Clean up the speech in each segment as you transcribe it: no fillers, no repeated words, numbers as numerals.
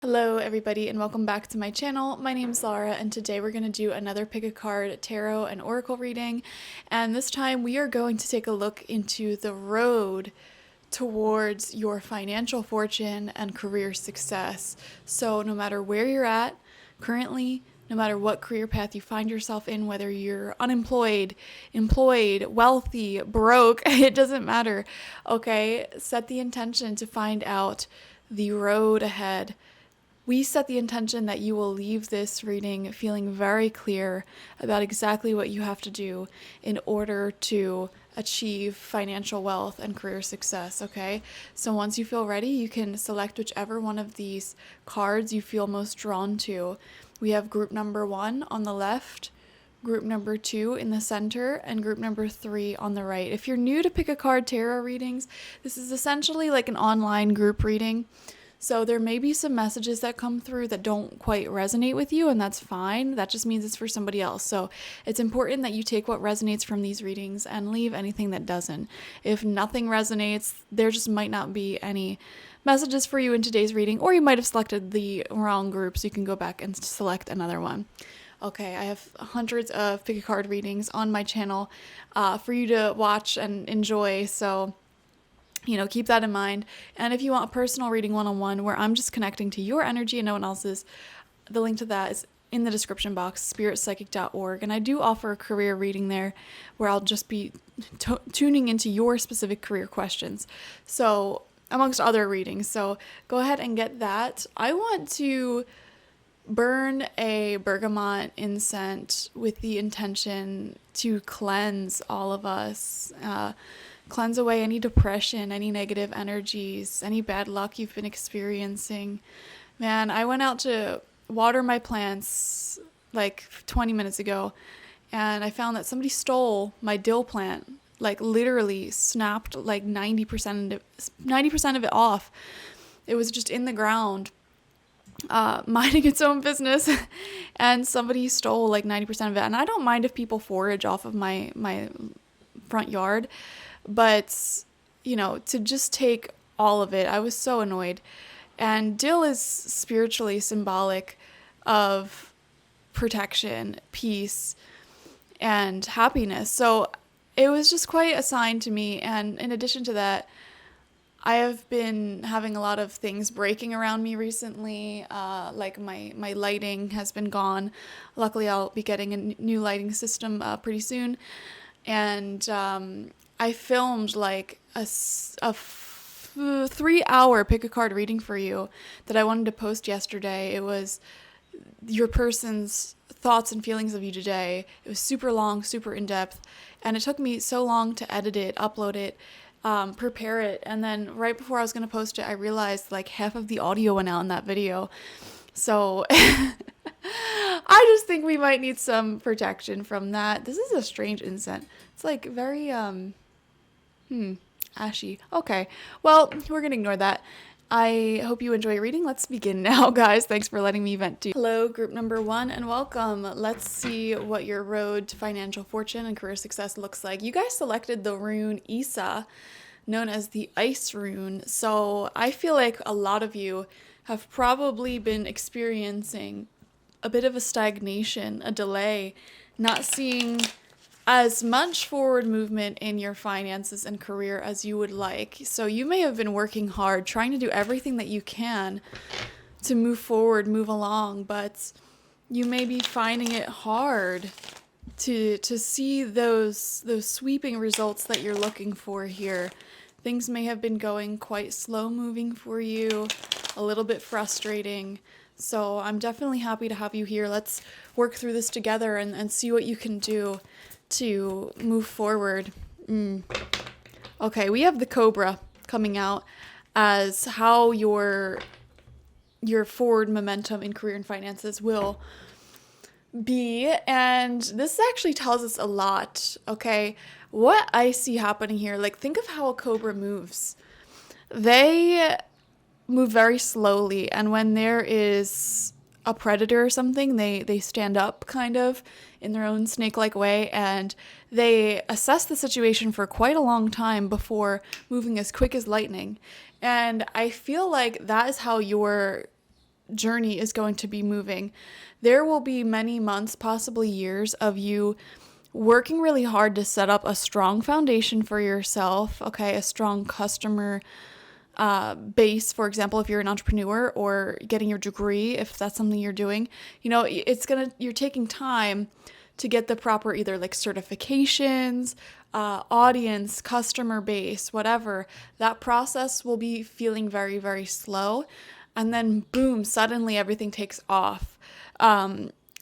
Hello everybody and welcome back to my channel. My name is Laura and today we're going to do another pick a card tarot and oracle reading, and this time we are going to take a look into the road towards your financial fortune and career success. So no matter where you're at currently, no matter what career path you find yourself in, whether you're unemployed, employed, wealthy, broke, it doesn't matter. Okay, set the intention to find out the road ahead. We set the intention that you will leave this reading feeling very clear about exactly what you have to do in order to achieve financial wealth and career success, okay? So once you feel ready, you can select whichever one of these cards you feel most drawn to. We have group number 1 on the left, group number 2 in the center, and group number 3 on the right. If you're new to Pick a Card tarot readings, this is essentially like an online group reading. So there may be some messages that come through that don't quite resonate with you, and that's fine. That just means it's for somebody else. So it's important that you take what resonates from these readings and leave anything that doesn't. If nothing resonates, there just might not be any messages for you in today's reading, or you might have selected the wrong group, so you can go back and select another one. Okay, I have hundreds of pick a card readings on my channel for you to watch and enjoy, so keep that in mind. And if you want a personal reading one-on-one where I'm just connecting to your energy and no one else's, the link to that is in the description box, spiritpsychic.org. And I do offer a career reading there where I'll just be tuning into your specific career questions. So, amongst other readings. So, go ahead and get that. I want to burn a bergamot incense with the intention to cleanse all of us, cleanse away any depression, any negative energies, any bad luck you've been experiencing. Man, I went out to water my plants like 20 minutes ago, and I found that somebody stole my dill plant, like literally snapped like 90% of it off. It was just in the ground, minding its own business, and somebody stole like 90% of it. And I don't mind if people forage off of my front yard, but to just take all of it, I was so annoyed. And dill is spiritually symbolic of protection, peace, and happiness. So it was just quite a sign to me. And in addition to that, I have been having a lot of things breaking around me recently. Like my lighting has been gone. Luckily, I'll be getting a new lighting system pretty soon. And I filmed like a 3-hour pick a card reading for you that I wanted to post yesterday. It was your person's thoughts and feelings of you today. It was super long, super in-depth, and it took me so long to edit it, upload it, prepare it, and then right before I was going to post it, I realized like half of the audio went out in that video. So I just think we might need some protection from that. This is a strange incense. It's like very ashy. Okay, well, we're gonna ignore that. I hope you enjoy reading. Let's begin now, guys. Thanks for letting me vent too. Hello, group number 1, and welcome. Let's see what your road to financial fortune and career success looks like. You guys selected the rune Isa, known as the ice rune. So I feel like a lot of you have probably been experiencing a bit of a stagnation, a delay, not seeing as much forward movement in your finances and career as you would like. So you may have been working hard, trying to do everything that you can to move forward, move along, but you may be finding it hard to see those sweeping results that you're looking for here. Things may have been going quite slow moving for you, a little bit frustrating. So I'm definitely happy to have you here. Let's work through this together and see what you can do to move forward. Okay, we have the Cobra coming out as how your forward momentum in career and finances will be, and this actually tells us a lot. Okay, what I see happening here, like think of how a cobra moves. They move very slowly, and when there is a predator or something, they stand up kind of in their own snake-like way, and they assess the situation for quite a long time before moving as quick as lightning. And I feel like that is how your journey is going to be moving. There will be many months, possibly years, of you working really hard to set up a strong foundation for yourself, okay, a strong customer base, for example, if you're an entrepreneur, or getting your degree, if that's something you're doing. You're taking time to get the proper either like certifications, audience, customer base, whatever. That process will be feeling very, very slow. And then boom, suddenly everything takes off.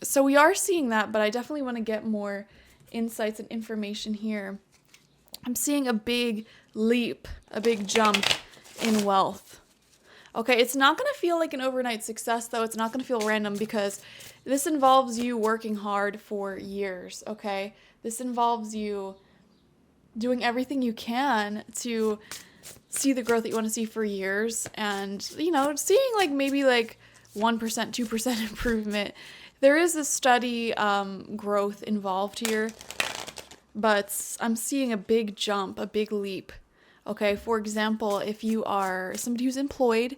So we are seeing that, but I definitely want to get more insights and information here. I'm seeing a big leap, a big jump in wealth. Okay, it's not going to feel like an overnight success, though. It's not going to feel random, because this involves you working hard for years, okay? This involves you doing everything you can to see the growth that you want to see for years, and, seeing like maybe like 1%, 2% improvement. There is a steady growth involved here, but I'm seeing a big jump, a big leap. Okay, for example, if you are somebody who's employed,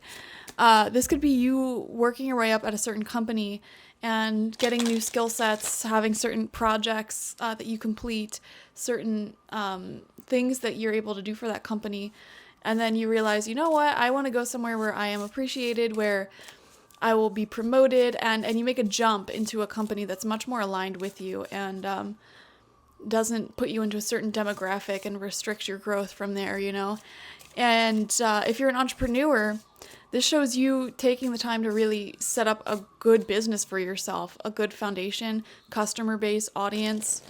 this could be you working your way up at a certain company and getting new skill sets, having certain projects that you complete, certain things that you're able to do for that company. And then you realize, you know what, I want to go somewhere where I am appreciated, where I will be promoted, and you make a jump into a company that's much more aligned with you and doesn't put you into a certain demographic and restrict your growth from there, And if you're an entrepreneur, this shows you taking the time to really set up a good business for yourself, a good foundation, customer base, audience,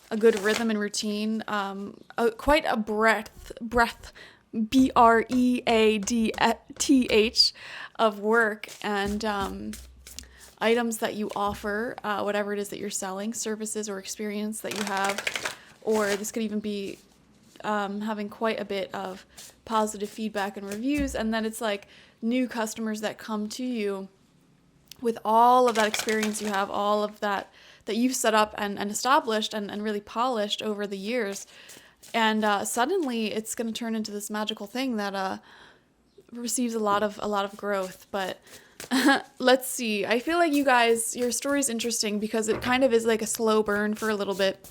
a good rhythm and routine, quite a breadth, BREADTH of work and items that you offer, whatever it is that you're selling, services or experience that you have, or this could even be having quite a bit of positive feedback and reviews, and then it's like new customers that come to you with all of that experience you have, all of that you've set up and established and really polished over the years. And suddenly it's going to turn into this magical thing that receives a lot of growth. But let's see. I feel like you guys, your story is interesting because it kind of is like a slow burn for a little bit,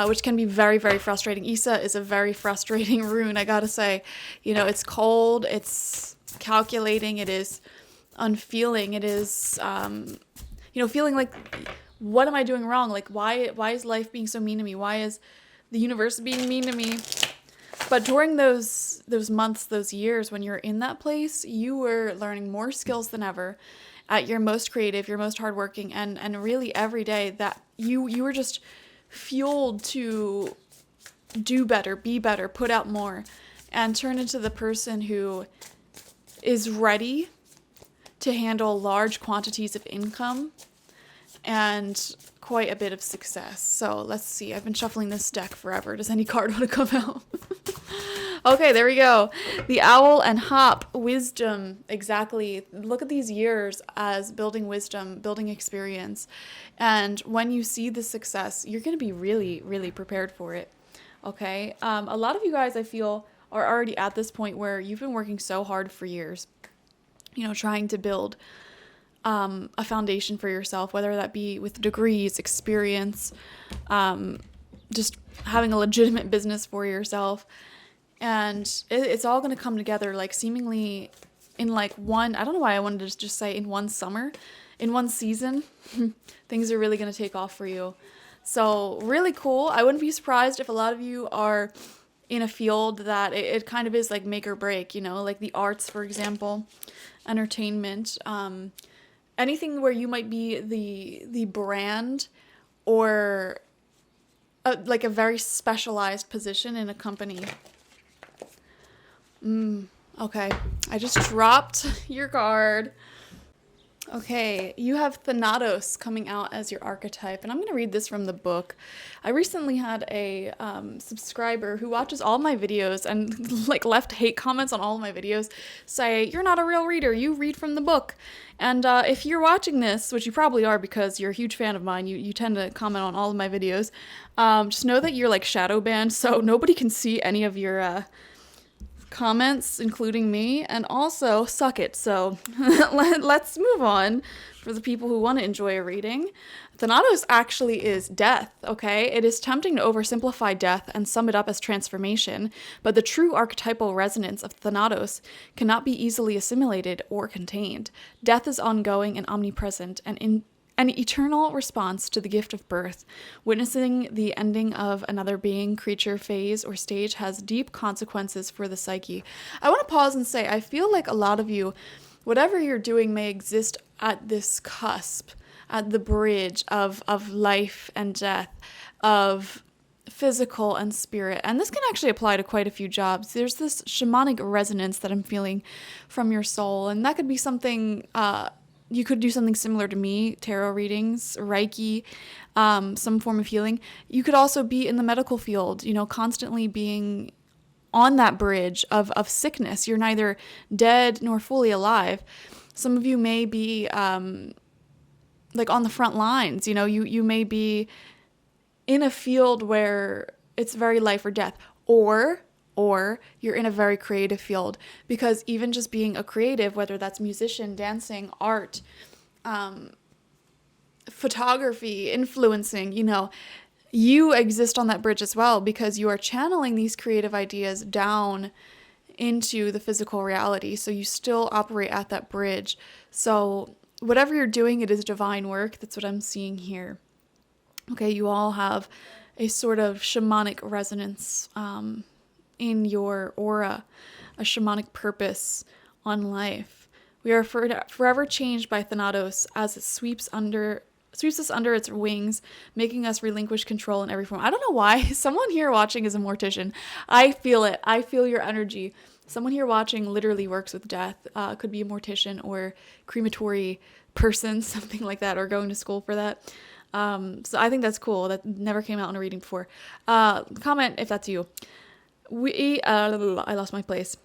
which can be very, very frustrating. Isa is a very frustrating rune, I gotta say. It's cold, it's calculating, it is unfeeling, it is, feeling like, what am I doing wrong? Like, why is life being so mean to me? Why is the universe being mean to me? But during those months, those years when you're in that place, you were learning more skills than ever, at your most creative, your most hardworking, and really every day that you were just fueled to do better, be better, put out more, and turn into the person who is ready to handle large quantities of income and quite a bit of success. So let's see. I've been shuffling this deck forever. Does any card want to come out? Okay, there we go. The Owl and Hop, wisdom. Exactly. Look at these years as building wisdom, building experience. And when you see the success, you're going to be really, really prepared for it. Okay. A lot of you guys, I feel, are already at this point where you've been working so hard for years, trying to build a foundation for yourself, whether that be with degrees, experience, just having a legitimate business for yourself. And it's all going to come together like seemingly in like one, I don't know why I wanted to just say in one summer, in one season, things are really going to take off for you. So really cool. I wouldn't be surprised if a lot of you are in a field that it kind of is like make or break, like the arts, for example, entertainment, anything where you might be the brand or like a very specialized position in a company. Okay, I just dropped your card. Okay, you have Thanatos coming out as your archetype, and I'm going to read this from the book. I recently had a subscriber who watches all my videos and like left hate comments on all of my videos, say, "You're not a real reader, you read from the book." And if you're watching this, which you probably are because you're a huge fan of mine, you tend to comment on all of my videos, just know that you're like shadow banned, so nobody can see any of your comments, including me, and also suck it. So let's move on for the people who want to enjoy a reading. Thanatos actually is death, okay? It is tempting to oversimplify death and sum it up as transformation, but the true archetypal resonance of Thanatos cannot be easily assimilated or contained. Death is ongoing and omnipresent, and in an eternal response to the gift of birth. Witnessing the ending of another being, creature, phase, or stage has deep consequences for the psyche. I want to pause and say, I feel like a lot of you, whatever you're doing may exist at this cusp, at the bridge of life and death, of physical and spirit. And this can actually apply to quite a few jobs. There's this shamanic resonance that I'm feeling from your soul, and that could be something... you could do something similar to me, tarot readings, Reiki, some form of healing. You could also be in the medical field, constantly being on that bridge of sickness. You're neither dead nor fully alive. Some of you may be on the front lines. You may be in a field where it's very life or death, or you're in a very creative field, because even just being a creative, whether that's musician, dancing, art, photography, influencing, you exist on that bridge as well, because you are channeling these creative ideas down into the physical reality. So you still operate at that bridge. So whatever you're doing, it is divine work. That's what I'm seeing here. Okay, you all have a sort of shamanic resonance in your aura, a shamanic purpose on life. We are forever changed by Thanatos as it sweeps us under its wings, making us relinquish control in every form. I don't know why. Someone here watching is a mortician. I feel it. I feel your energy. Someone here watching literally works with death. Could be a mortician or crematory person, something like that, or going to school for that. So I think that's cool. That never came out in a reading before. Comment if that's you. I lost my place.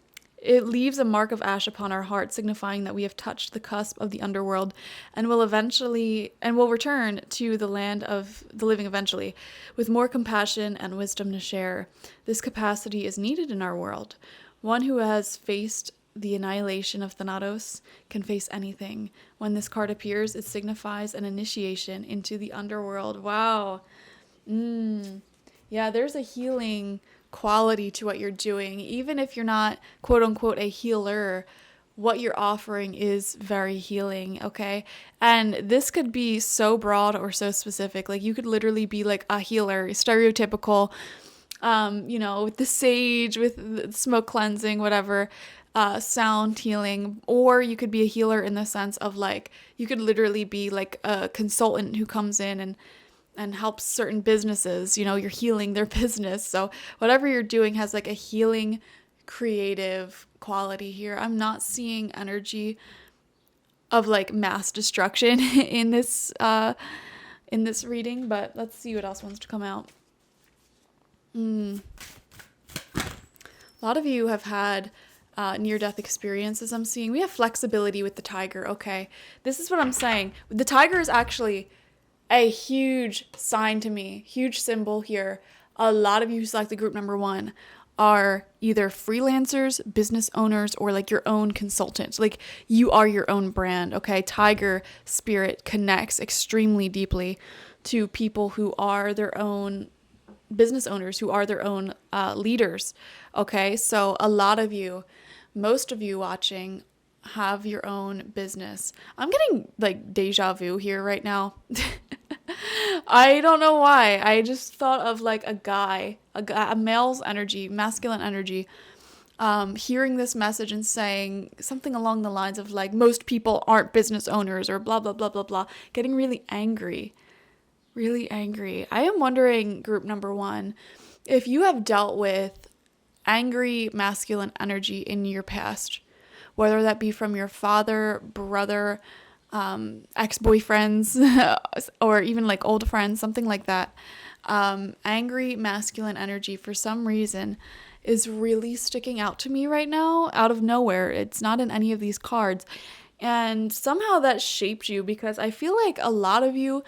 It leaves a mark of ash upon our heart, signifying that we have touched the cusp of the underworld and will return to the land of the living eventually, with more compassion and wisdom to share. This capacity is needed in our world. One who has faced the annihilation of Thanatos can face anything. When this card appears, it signifies an initiation into the underworld. Wow. Yeah, there's a healing quality to what you're doing. Even if you're not quote unquote a healer, what you're offering is very healing, okay? And this could be so broad or so specific. Like you could literally be like a healer, stereotypical, with the sage, with the smoke cleansing, whatever, sound healing. Or you could be a healer in the sense of like, you could literally be like a consultant who comes in and helps certain businesses, you're healing their business. So whatever you're doing has like a healing, creative quality here. I'm not seeing energy of like mass destruction in this reading, but let's see what else wants to come out. A lot of you have had near-death experiences. I'm seeing we have flexibility with the tiger. Okay, this is what I'm saying. The tiger is actually a huge sign to me, huge symbol here. A lot of you who select the group number 1 are either freelancers, business owners, or like your own consultant. Like you are your own brand, okay? Tiger spirit connects extremely deeply to people who are their own business owners, who are their own leaders, okay? So a lot of you, most of you watching, have your own business. I'm getting like deja vu here right now. I don't know why. I just thought of like a male's energy, masculine energy, hearing this message and saying something along the lines of like, most people aren't business owners or blah, blah, blah, blah, blah, getting really angry. Really angry. I am wondering, group number 1, if you have dealt with angry masculine energy in your past, whether that be from your father, brother, ex-boyfriends, or even like old friends, something like that. Angry masculine energy for some reason is really sticking out to me right now, out of nowhere. It's not in any of these cards. And somehow that shaped you, because I feel like a lot of you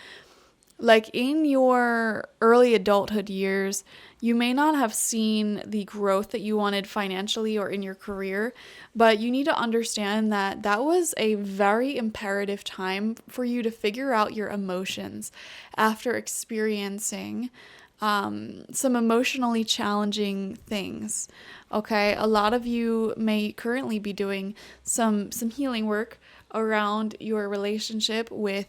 Like in your early adulthood years, you may not have seen the growth that you wanted financially or in your career, but you need to understand that that was a very imperative time for you to figure out your emotions after experiencing some emotionally challenging things. Okay, a lot of you may currently be doing some healing work around your relationship with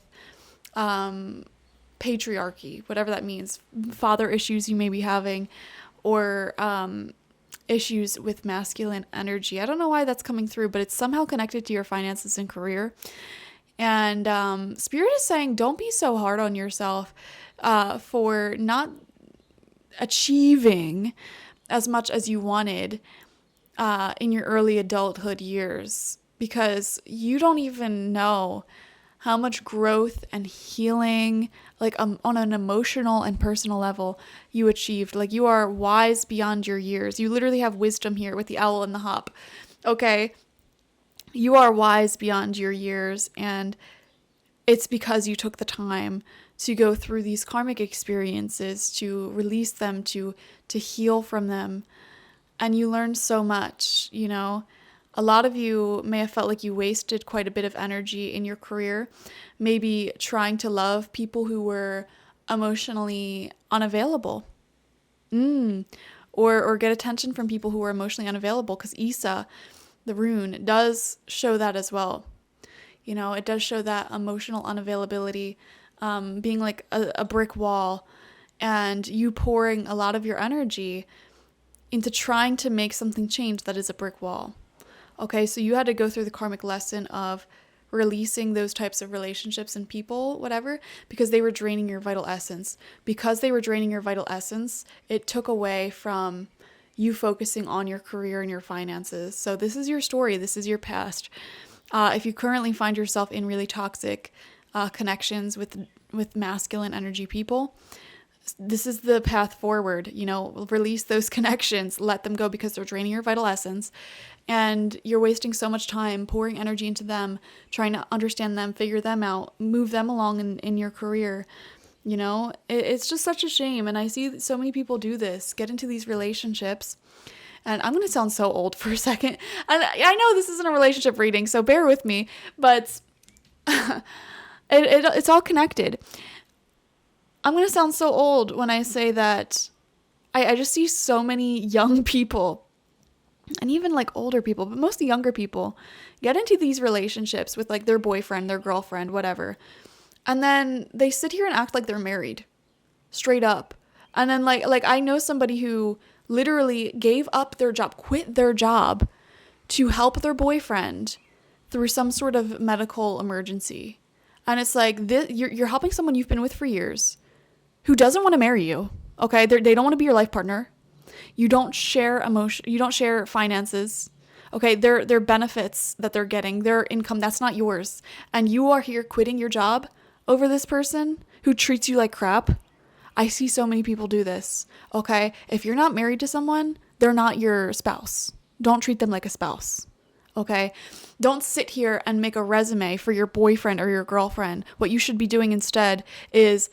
patriarchy, whatever that means, father issues you may be having, or issues with masculine energy. I don't know why that's coming through, but it's somehow connected to your finances and career. And Spirit is saying, don't be so hard on yourself for not achieving as much as you wanted in your early adulthood years, because you don't even know how much growth and healing, like on an emotional and personal level, you achieved. Like, you are wise beyond your years. You literally have wisdom here with the owl and the hop. Okay? You are wise beyond your years, and it's because you took the time to go through these karmic experiences, to release them, to heal from them. And you learned so much, you know? A lot of you may have felt like you wasted quite a bit of energy in your career, maybe trying to love people who were emotionally unavailable. Or get attention from people who were emotionally unavailable, because Isa, the rune, does show that as well. You know, it does show that emotional unavailability, being like a brick wall, and you pouring a lot of your energy into trying to make something change that is a brick wall. Okay, so you had to go through the karmic lesson of releasing those types of relationships and people, whatever, because they were draining your vital essence. Because they were draining your vital essence, it took away from you focusing on your career and your finances. So this is your story. This is your past. If you currently find yourself in really toxic connections with masculine energy people, this is the path forward. You know, release those connections, let them go, because they're draining your vital essence, and you're wasting so much time pouring energy into them, trying to understand them, figure them out, move them along in your career. You know, it's just such a shame. And I see so many people do this, get into these relationships. And I'm going to sound so old for a second. And I know this isn't a relationship reading, so bear with me, but it's all connected. I'm going to sound so old when I say that I just see so many young people, and even like older people, but mostly younger people, get into these relationships with like their boyfriend, their girlfriend, whatever. And then they sit here and act like they're married, straight up. And then like I know somebody who literally gave up their job, quit their job to help their boyfriend through some sort of medical emergency. And it's like, you're helping someone you've been with for years who doesn't want to marry you. Okay, they don't want to be your life partner. You don't share emotion. You don't share finances. Okay, their benefits that they're getting, their income, that's not yours. And you are here quitting your job over this person who treats you like crap. I see so many people do this. Okay, if you're not married to someone, they're not your spouse. Don't treat them like a spouse. Okay, don't sit here and make a resume for your boyfriend or your girlfriend. What you should be doing instead is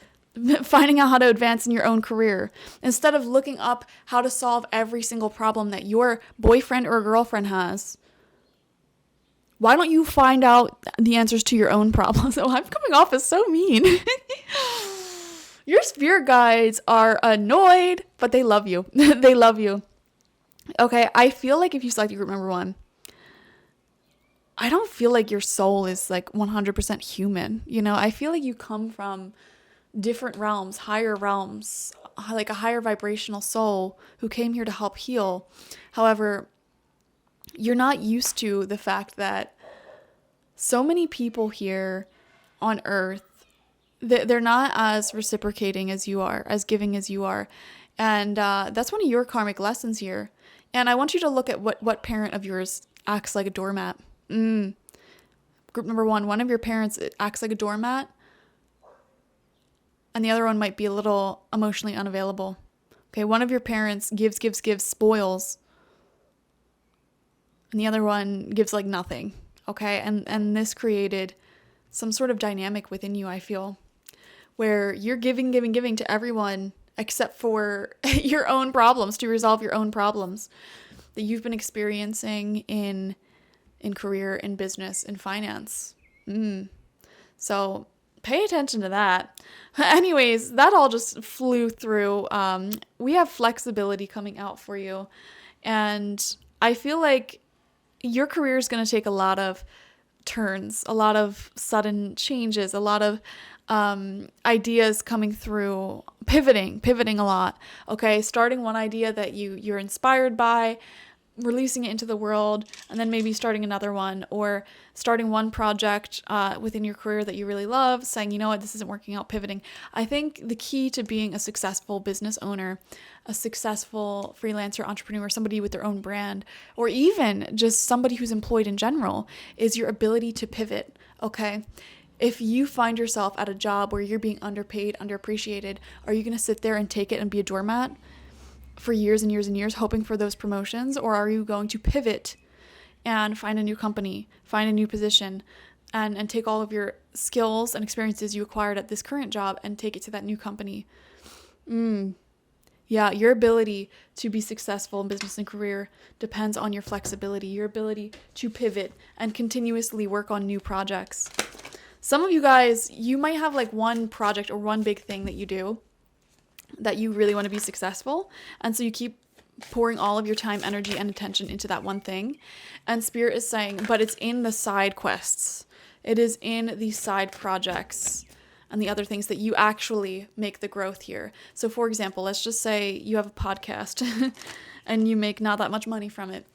finding out how to advance in your own career, instead of looking up how to solve every single problem that your boyfriend or girlfriend has. Why don't you find out the answers to your own problems? Oh, I'm coming off as so mean. Your spirit guides are annoyed, but they love you. They love you. Okay, I feel like if you select group number 1, I don't feel like your soul is like 100% human. You know, I feel like you come from different realms, higher realms, like a higher vibrational soul who came here to help heal. However, you're not used to the fact that so many people here on earth, they're not as reciprocating as you are, as giving as you are. And that's one of your karmic lessons here. And I want you to look at what parent of yours acts like a doormat. Group number 1, one of your parents acts like a doormat, and the other one might be a little emotionally unavailable. Okay, one of your parents gives, spoils, and the other one gives like nothing. Okay, and this created some sort of dynamic within you, I feel, where you're giving to everyone except for your own problems, to resolve your own problems that you've been experiencing in career, in business, in finance. So pay attention to that. Anyways, that all just flew through. We have flexibility coming out for you. And I feel like your career is going to take a lot of turns, a lot of sudden changes, a lot of ideas coming through, pivoting a lot. Okay, starting one idea that you're inspired by, releasing it into the world, and then maybe starting another one, or starting one project within your career that you really love, saying, you know what, this isn't working out, pivoting. I think the key to being a successful business owner, a successful freelancer, entrepreneur, somebody with their own brand, or even just somebody who's employed in general, is your ability to pivot, okay? If you find yourself at a job where you're being underpaid, underappreciated, are you going to sit there and take it and be a doormat for years and years and years, hoping for those promotions? Or are you going to pivot and find a new company, find a new position, and take all of your skills and experiences you acquired at this current job and take it to that new company? Yeah, your ability to be successful in business and career depends on your flexibility, your ability to pivot and continuously work on new projects. Some of you guys, you might have like one project or one big thing that you do that you really want to be successful. And so you keep pouring all of your time, energy, and attention into that one thing. And Spirit is saying, but it's in the side quests. It is in the side projects and the other things that you actually make the growth here. So for example, let's just say you have a podcast and you make not that much money from it.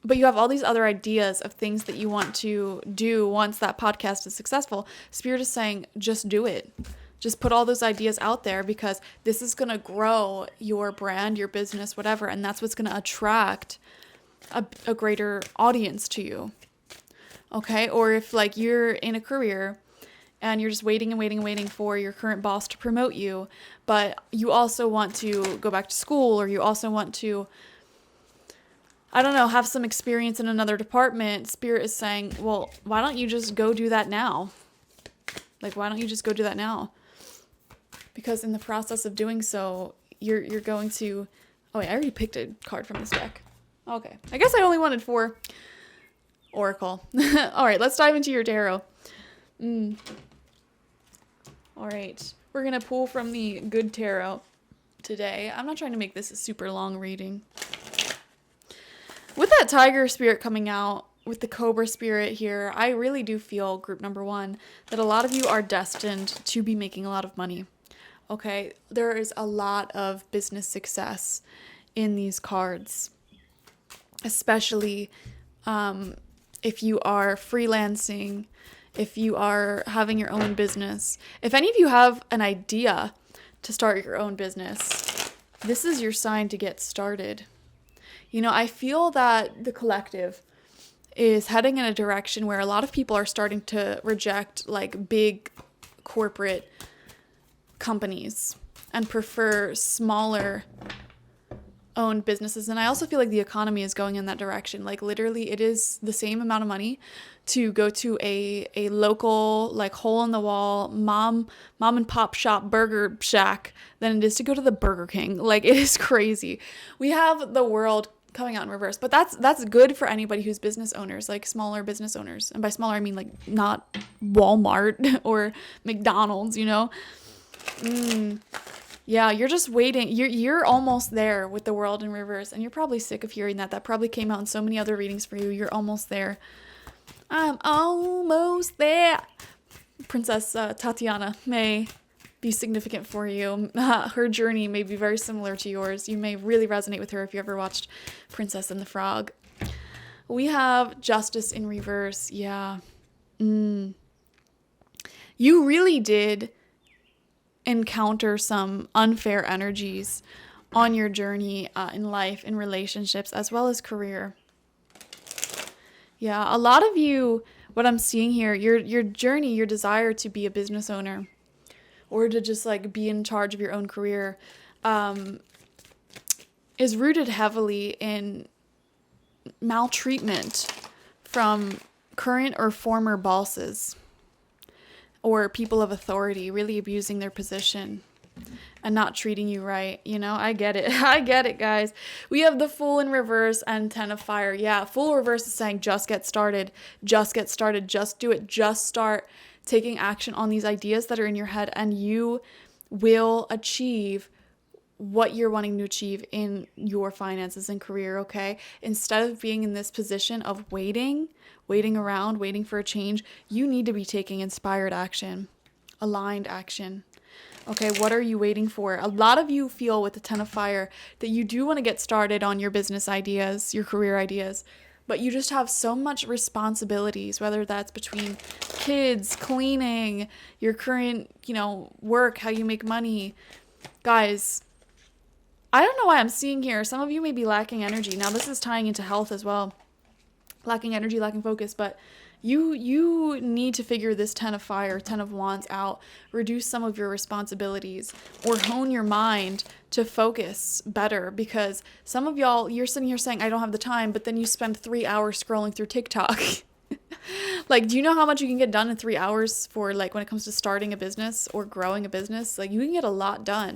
But you have all these other ideas of things that you want to do once that podcast is successful. Spirit is saying, just do it. Just put all those ideas out there, because this is going to grow your brand, your business, whatever. And that's what's going to attract a greater audience to you. Okay? Or if like you're in a career and you're just waiting for your current boss to promote you, but you also want to go back to school, or you also want to, I don't know, have some experience in another department. Spirit is saying, well, why don't you just go do that now? Like, why don't you just go do that now? Because in the process of doing so, you're going to... Oh, wait, I already picked a card from this deck. Okay. I guess I only wanted 4. Oracle. All right, let's dive into your tarot. All right. We're going to pull from the Good Tarot today. I'm not trying to make this a super long reading. With that Tiger Spirit coming out, with the Cobra Spirit here, I really do feel, group number 1, that a lot of you are destined to be making a lot of money. Okay, there is a lot of business success in these cards, especially if you are freelancing, if you are having your own business. If any of you have an idea to start your own business, this is your sign to get started. You know, I feel that the collective is heading in a direction where a lot of people are starting to reject like big corporate companies and prefer smaller owned businesses. And I also feel like the economy is going in that direction. Like literally it is the same amount of money to go to a local like hole in the wall mom and pop shop burger shack than it is to go to the Burger King. Like it is crazy. We have the world coming out in reverse, but that's good for anybody who's business owners, like smaller business owners. And by smaller I mean like not Walmart or McDonald's, you know. Yeah, you're just waiting. You're almost there with the world in reverse, and you're probably sick of hearing that. That probably came out in so many other readings for you. You're almost there. I'm almost there. Princess Tatiana may be significant for you. Her journey may be very similar to yours. You may really resonate with her if you ever watched Princess and the Frog. We have Justice in reverse. Yeah. You really did encounter some unfair energies on your journey in life, in relationships, as well as career. Yeah, a lot of you, what I'm seeing here, your journey, your desire to be a business owner or to just like be in charge of your own career is rooted heavily in maltreatment from current or former bosses or people of authority really abusing their position and not treating you right. You know, I get it. I get it, guys. We have the Fool in reverse and Ten of Fire. Yeah, Fool reverse is saying just get started. Just get started. Just do it. Just start taking action on these ideas that are in your head, and you will achieve what you're wanting to achieve in your finances and career, okay? Instead of being in this position of waiting around, waiting for a change, you need to be taking inspired action, aligned action. Okay, what are you waiting for? A lot of you feel with the Ten of Fire that you do want to get started on your business ideas, your career ideas, but you just have so much responsibilities, whether that's between kids, cleaning, your current, work, how you make money. Guys, I don't know why I'm seeing here. Some of you may be lacking energy. Now, this is tying into health as well. Lacking energy, lacking focus, but you need to figure this Ten of Fire, Ten of Wands out, reduce some of your responsibilities, or hone your mind to focus better, because some of y'all, you're sitting here saying, I don't have the time, but then you spend 3 hours scrolling through TikTok. Like, do you know how much you can get done in 3 hours for, like, when it comes to starting a business or growing a business? Like, you can get a lot done.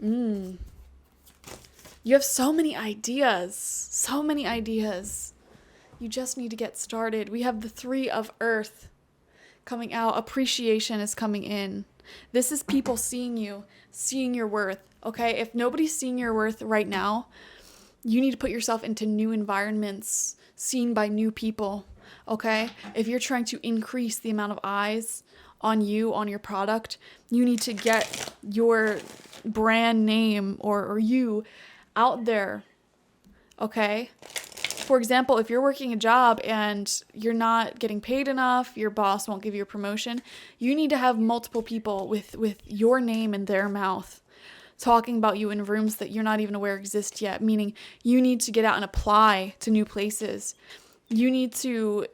You have so many ideas. So many ideas. You just need to get started. We have the Three of Earth coming out. Appreciation is coming in. This is people seeing you, seeing your worth. Okay? If nobody's seeing your worth right now, you need to put yourself into new environments, seen by new people. Okay? If you're trying to increase the amount of eyes on you, on your product, you need to get your brand name or you out there. Okay? For example, if you're working a job and you're not getting paid enough, your boss won't give you a promotion, you need to have multiple people with your name in their mouth talking about you in rooms that you're not even aware exist yet, meaning you need to get out and apply to new places. You need to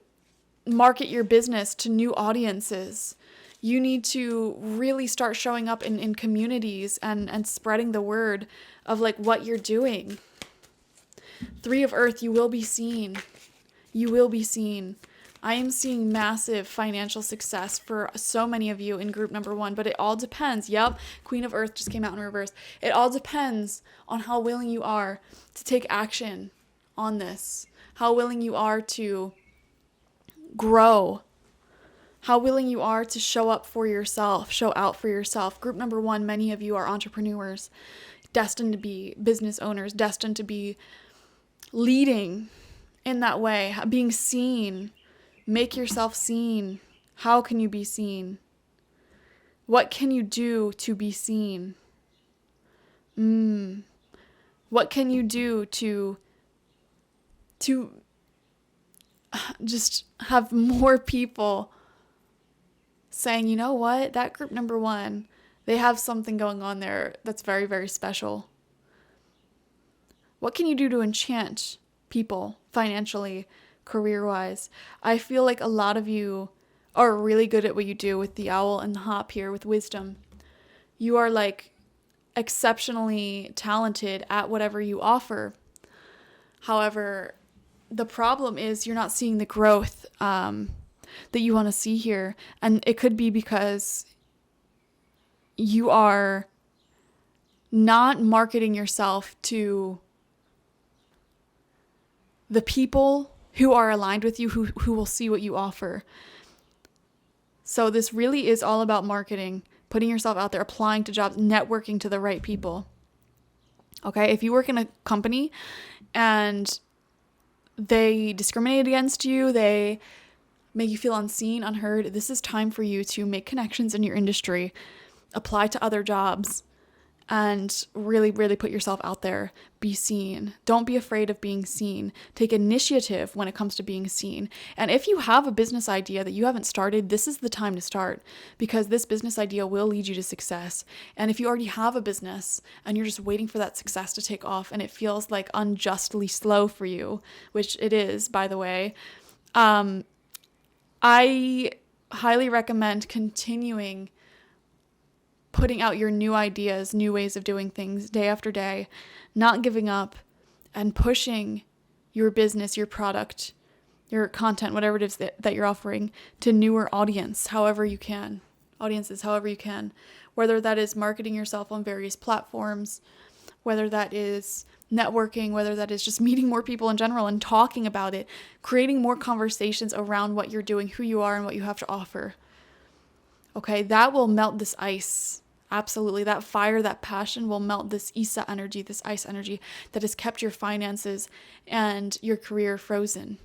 market your business to new audiences. You need to really start showing up in communities and spreading the word of like what you're doing. Three of Earth, you will be seen. You will be seen. I am seeing massive financial success for so many of you in group number 1, but it all depends. Yep, Queen of Earth just came out in reverse. It all depends on how willing you are to take action on this. How willing you are to grow. How willing you are to show up for yourself, show out for yourself. Group number 1, many of you are entrepreneurs, destined to be business owners, destined to be leading in that way, being seen. Make yourself seen. How can you be seen? What can you do to be seen? What can you do to just have more people saying, you know what, that group number 1, they have something going on there that's very, very special. What can you do to enchant people financially, career-wise? I feel like a lot of you are really good at what you do with the owl and the hop here with wisdom. You are like exceptionally talented at whatever you offer. However, the problem is you're not seeing the growth that you want to see here. And it could be because you are not marketing yourself to the people who are aligned with you, who will see what you offer. So this really is all about marketing, putting yourself out there, applying to jobs, networking to the right people. Okay, if you work in a company and they discriminate against you, they make you feel unseen, unheard, this is time for you to make connections in your industry, apply to other jobs, and really, really put yourself out there. Be seen. Don't be afraid of being seen. Take initiative when it comes to being seen. And if you have a business idea that you haven't started, this is the time to start, because this business idea will lead you to success. And if you already have a business and you're just waiting for that success to take off and it feels like unjustly slow for you, which it is, by the way, I highly recommend continuing putting out your new ideas, new ways of doing things day after day, not giving up, and pushing your business, your product your content, whatever it is that you're offering to newer audiences, however you can, whether that is marketing yourself on various platforms, whether that is networking, whether that is just meeting more people in general and talking about it, creating more conversations around what you're doing, who you are, and what you have to offer. Okay, that will melt this ice. Absolutely. That fire, that passion will melt this Isa energy, this ice energy that has kept your finances and your career frozen.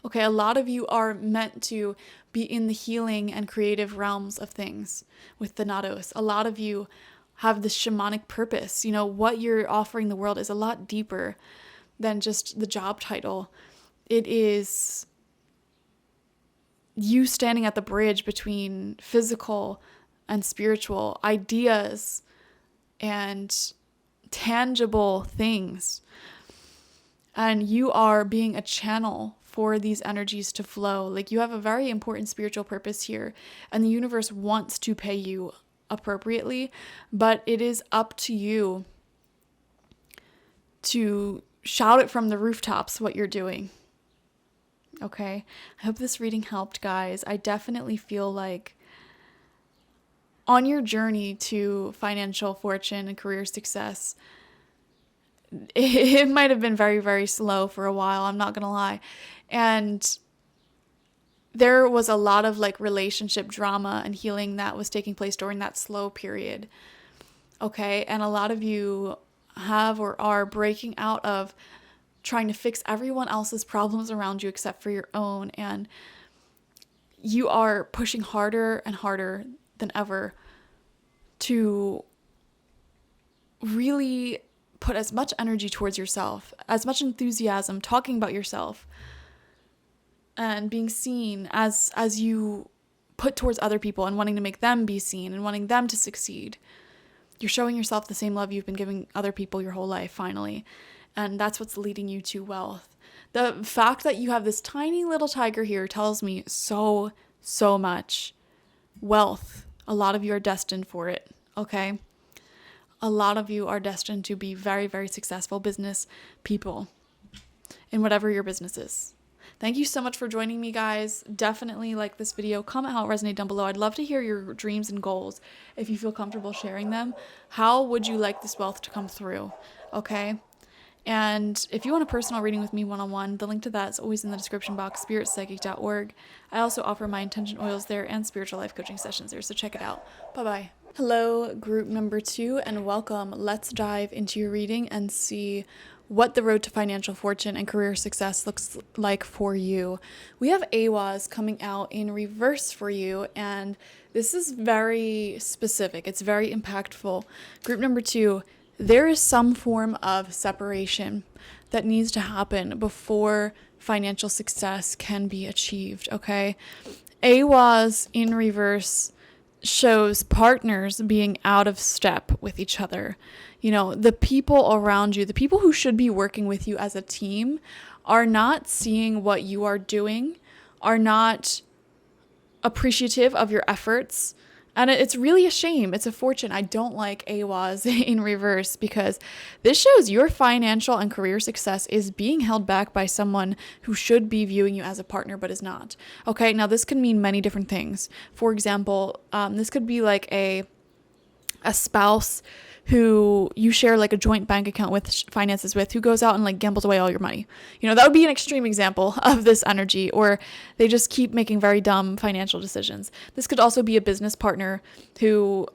Okay, a lot of you are meant to be in the healing and creative realms of things with the Nados. A lot of you have this shamanic purpose. What you're offering the world is a lot deeper than just the job title. It is you standing at the bridge between physical and spiritual ideas and tangible things. And you are being a channel for these energies to flow. Like, you have a very important spiritual purpose here, and the universe wants to pay you appropriately, but it is up to you to shout it from the rooftops what you're doing. Okay, I hope this reading helped, guys. I definitely feel like on your journey to financial fortune and career success, it might have been very, very slow for a while, I'm not gonna lie. And there was a lot of relationship drama and healing that was taking place during that slow period. Okay, and a lot of you have or are breaking out of trying to fix everyone else's problems around you except for your own, and you are pushing harder and harder than ever to really put as much energy towards yourself, as much enthusiasm, talking about yourself and being seen as you put towards other people and wanting to make them be seen and wanting them to succeed. You're showing yourself the same love you've been giving other people your whole life, finally. And that's what's leading you to wealth. The fact that you have this tiny little tiger here tells me so much. Wealth. A lot of you are destined for it, okay? A lot of you are destined to be very, very successful business people in whatever your business is. Thank you so much for joining me, guys. Definitely like this video. Comment how it resonated down below. I'd love to hear your dreams and goals if you feel comfortable sharing them. How would you like this wealth to come through? Okay? And if you want a personal reading with me one-on-one, the link to that is always in the description box, spiritpsychic.org. I also offer my intention oils there and spiritual life coaching sessions there, so check it out. Bye-bye. Hello, group number 2, and welcome. Let's dive into your reading and see what the road to financial fortune and career success looks like for you. We have AWAs coming out in reverse for you, and this is very specific. It's very impactful. Group number 2, there is some form of separation that needs to happen before financial success can be achieved, okay? AWAs in reverse shows partners being out of step with each other. The people around you, the people who should be working with you as a team, are not seeing what you are doing, are not appreciative of your efforts. And it's really a shame. It's a fortune. I don't like AWAs in reverse because this shows your financial and career success is being held back by someone who should be viewing you as a partner but is not. Okay, now this can mean many different things. For example, this could be like a spouse who you share a joint bank account with, finances with, who goes out and gambles away all your money. That would be an extreme example of this energy, or they just keep making very dumb financial decisions. This could also be a business partner who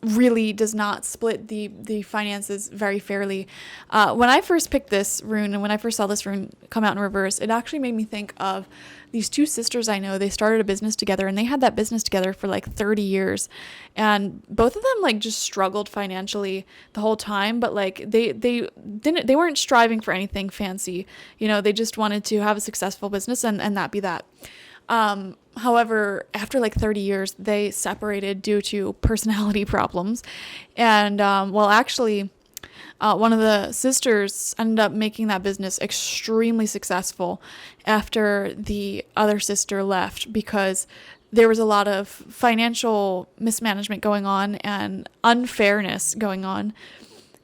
really does not split the finances very fairly. When I first picked this rune and when I first saw this rune come out in reverse, it actually made me think of these two sisters I know. They started a business together and they had that business together for 30 years, and both of them just struggled financially the whole time, but they weren't striving for anything fancy. They just wanted to have a successful business and that be that. However, after 30 years, they separated due to personality problems. And, one of the sisters ended up making that business extremely successful after the other sister left, because there was a lot of financial mismanagement going on and unfairness going on.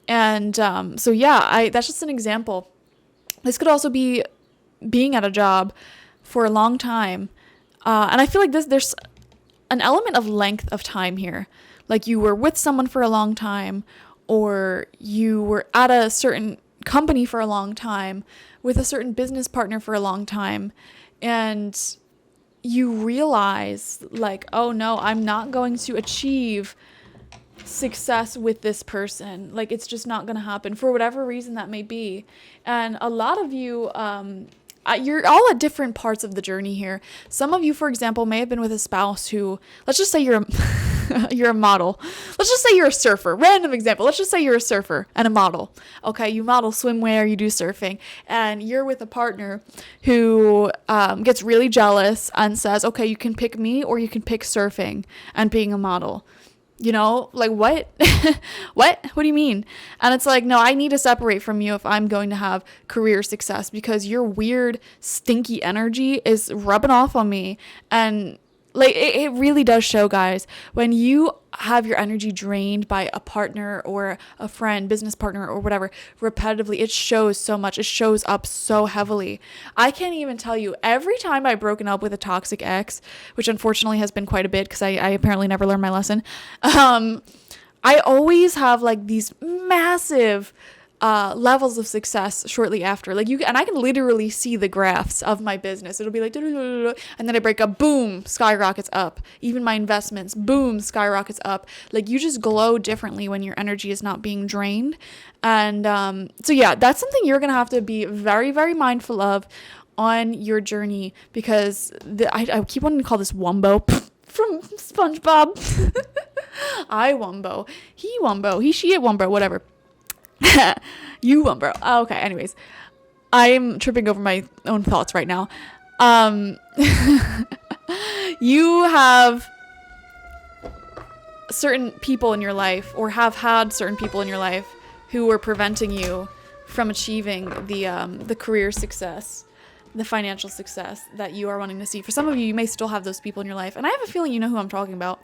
And, that's just an example. This could also be being at a job for a long time. And I feel like there's an element of length of time here. Like you were with someone for a long time, or you were at a certain company for a long time, with a certain business partner for a long time, and you realize like, oh no, I'm not going to achieve success with this person. Like it's just not going to happen for whatever reason that may be. And a lot of you, you're all at different parts of the journey here. Some of you, for example, may have been with a spouse who, let's just say you're you're a model. Let's just say you're a surfer. Random example. Let's just say you're a surfer and a model. Okay, you model swimwear, you do surfing, and you're with a partner who gets really jealous and says, okay, you can pick me or you can pick surfing and being a model. You know, like what? What do you mean? And it's like, no, I need to separate from you if I'm going to have career success, because your weird, stinky energy is rubbing off on me. And like, it really does show, guys, when you have your energy drained by a partner or a friend, business partner or whatever, repetitively, it shows so much. It shows up so heavily. I can't even tell you, every time I've broken up with a toxic ex, which unfortunately has been quite a bit because I apparently never learned my lesson, I always have like these massive levels of success shortly after. Like and I can literally see the graphs of my business. It'll be like, and then I break up, boom, skyrockets up. Even my investments, boom, skyrockets up. Like you just glow differently when your energy is not being drained. And so yeah, that's something you're gonna have to be very, very mindful of on your journey, because I keep wanting to call this Wumbo from SpongeBob. I Wumbo, he Wumbo, he, she, it Wumbo, whatever. You Wumbo. Oh, okay, anyways, I'm tripping over my own thoughts right now. You have certain people in your life, or have had certain people in your life, who are preventing you from achieving the career success, the financial success that you are wanting to see. For some of you, you may still have those people in your life, and I have a feeling you know who I'm talking about.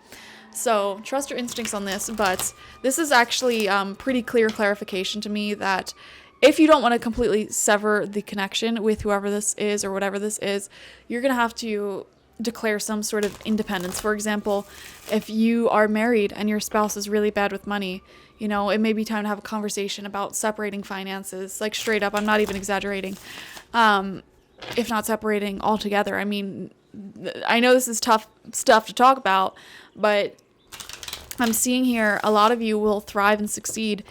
So trust your instincts on this, but this is actually pretty clear clarification to me that if you don't want to completely sever the connection with whoever this is or whatever this is, you're going to have to declare some sort of independence. For example, if you are married and your spouse is really bad with money, you know, it may be time to have a conversation about separating finances, like straight up. I'm not even exaggerating. If not separating altogether. I mean, I know this is tough stuff to talk about, but I'm seeing here a lot of you will thrive and succeed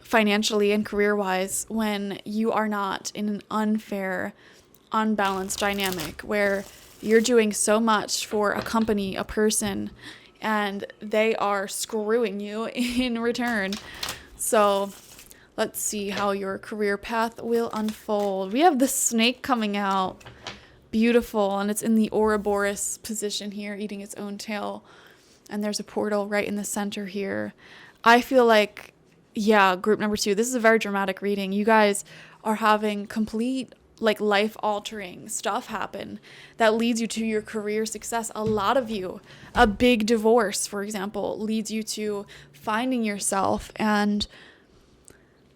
financially and career-wise when you are not in an unfair, unbalanced dynamic where you're doing so much for a company, a person, and they are screwing you in return. So let's see how your career path will unfold. We have the snake coming out. Beautiful. And it's in the Ouroboros position here, eating its own tail. And there's a portal right in the center here. I feel like, yeah, group number 2, this is a very dramatic reading. You guys are having complete, like, life-altering stuff happen that leads you to your career success. A lot of you, a big divorce, for example, leads you to finding yourself and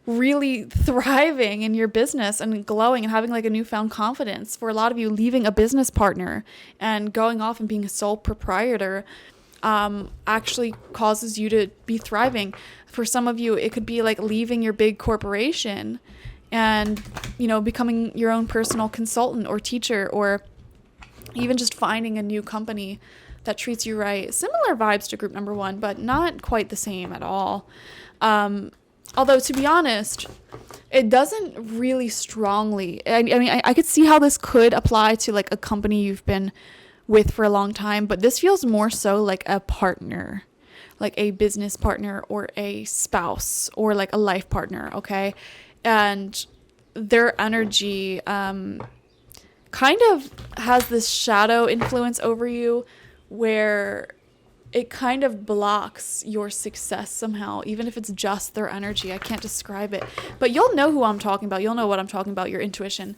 really thriving in your business and glowing and having like a newfound confidence. For a lot of you, leaving a business partner and going off and being a sole proprietor actually causes you to be thriving. For some of you, it could be like leaving your big corporation and, you know, becoming your own personal consultant or teacher, or even just finding a new company that treats you right. Similar vibes to group number 1, but not quite the same at all. Although, to be honest, it doesn't really strongly. I mean, I could see how this could apply to like a company you've been with for a long time, but this feels more so like a partner, like a business partner or a spouse or like a life partner, okay? And their energy kind of has this shadow influence over you where it kind of blocks your success somehow, even if it's just their energy. I can't describe it, but you'll know who I'm talking about. You'll know what I'm talking about. Your intuition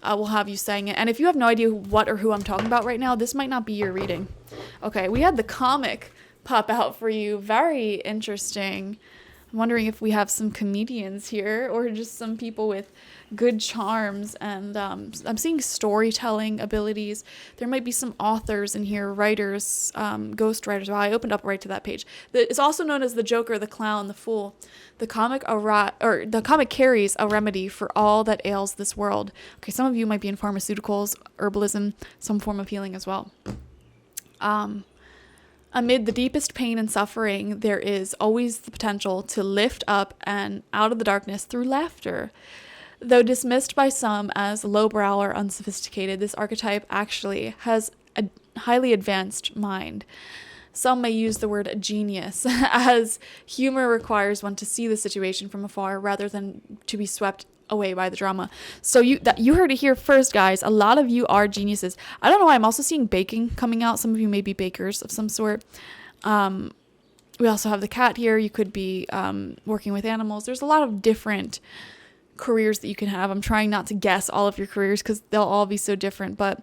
will have you saying it. And if you have no idea what or who I'm talking about right now, this might not be your reading. Okay, we had the comic pop out for you. Very interesting. I'm wondering if we have some comedians here or just some people with good charms, and I'm seeing storytelling abilities. There might be some authors in here, writers, ghost writers. Wow, I opened up right to that page. It's also known as the Joker, the Clown, the Fool. The comic carries a remedy for all that ails this world. Okay, some of you might be in pharmaceuticals, herbalism, some form of healing as well. Amid the deepest pain and suffering, there is always the potential to lift up and out of the darkness through laughter. Though dismissed by some as lowbrow or unsophisticated, this archetype actually has a highly advanced mind. Some may use the word genius, as humor requires one to see the situation from afar rather than to be swept away by the drama. So you heard it here first, guys. A lot of you are geniuses. I don't know why I'm also seeing baking coming out. Some of you may be bakers of some sort. We also have the cat here. You could be working with animals. There's a lot of different careers that you can have. I'm trying not to guess all of your careers because they'll all be so different, but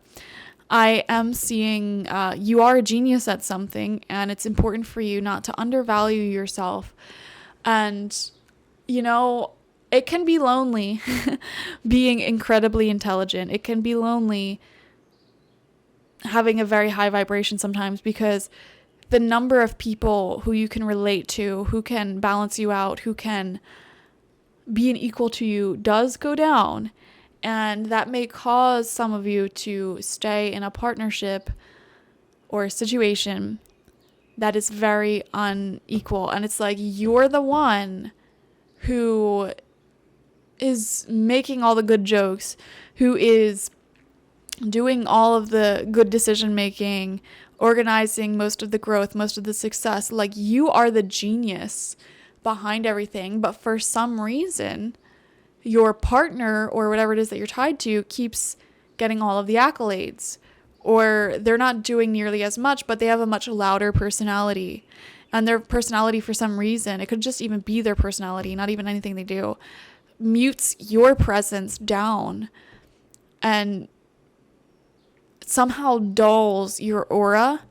I am seeing you are a genius at something, and it's important for you not to undervalue yourself. And it can be lonely being incredibly intelligent. It can be lonely having a very high vibration sometimes, because the number of people who you can relate to, who can balance you out, who can be an equal to you, does go down. And that may cause some of you to stay in a partnership or a situation that is very unequal. And it's like you're the one who is making all the good jokes, who is doing all of the good decision making, organizing most of the growth, most of the success. Like, you are the genius behind everything, but for some reason your partner or whatever it is that you're tied to keeps getting all of the accolades, or they're not doing nearly as much, but they have a much louder personality, and their personality, for some reason, it could just even be their personality, not even anything they do, mutes your presence down and somehow dulls your aura.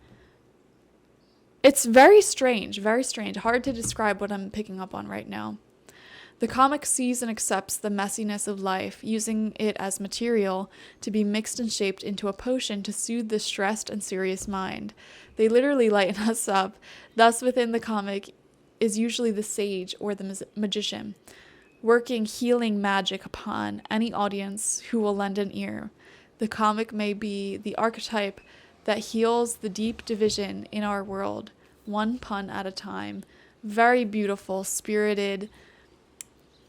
It's very strange, hard to describe what I'm picking up on right now. The comic sees and accepts the messiness of life, using it as material to be mixed and shaped into a potion to soothe the stressed and serious mind. They literally lighten us up. Thus, within the comic is usually the sage or the magician, working healing magic upon any audience who will lend an ear. The comic may be the archetype that heals the deep division in our world, one pun at a time. Very beautiful, spirited,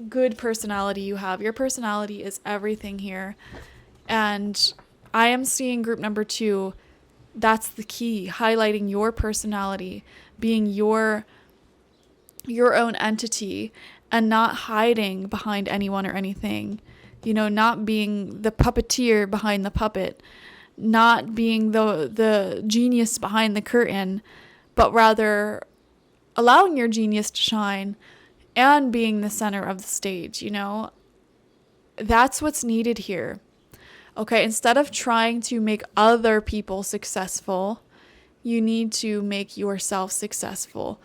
good personality you have. Your personality is everything here. And I am seeing group number 2. That's the key, highlighting your personality, being your own entity, and not hiding behind anyone or anything. Not being the puppeteer behind the puppet, not being the genius behind the curtain, but rather allowing your genius to shine and being the center of the stage. That's what's needed here. Okay, instead of trying to make other people successful, you need to make yourself successful,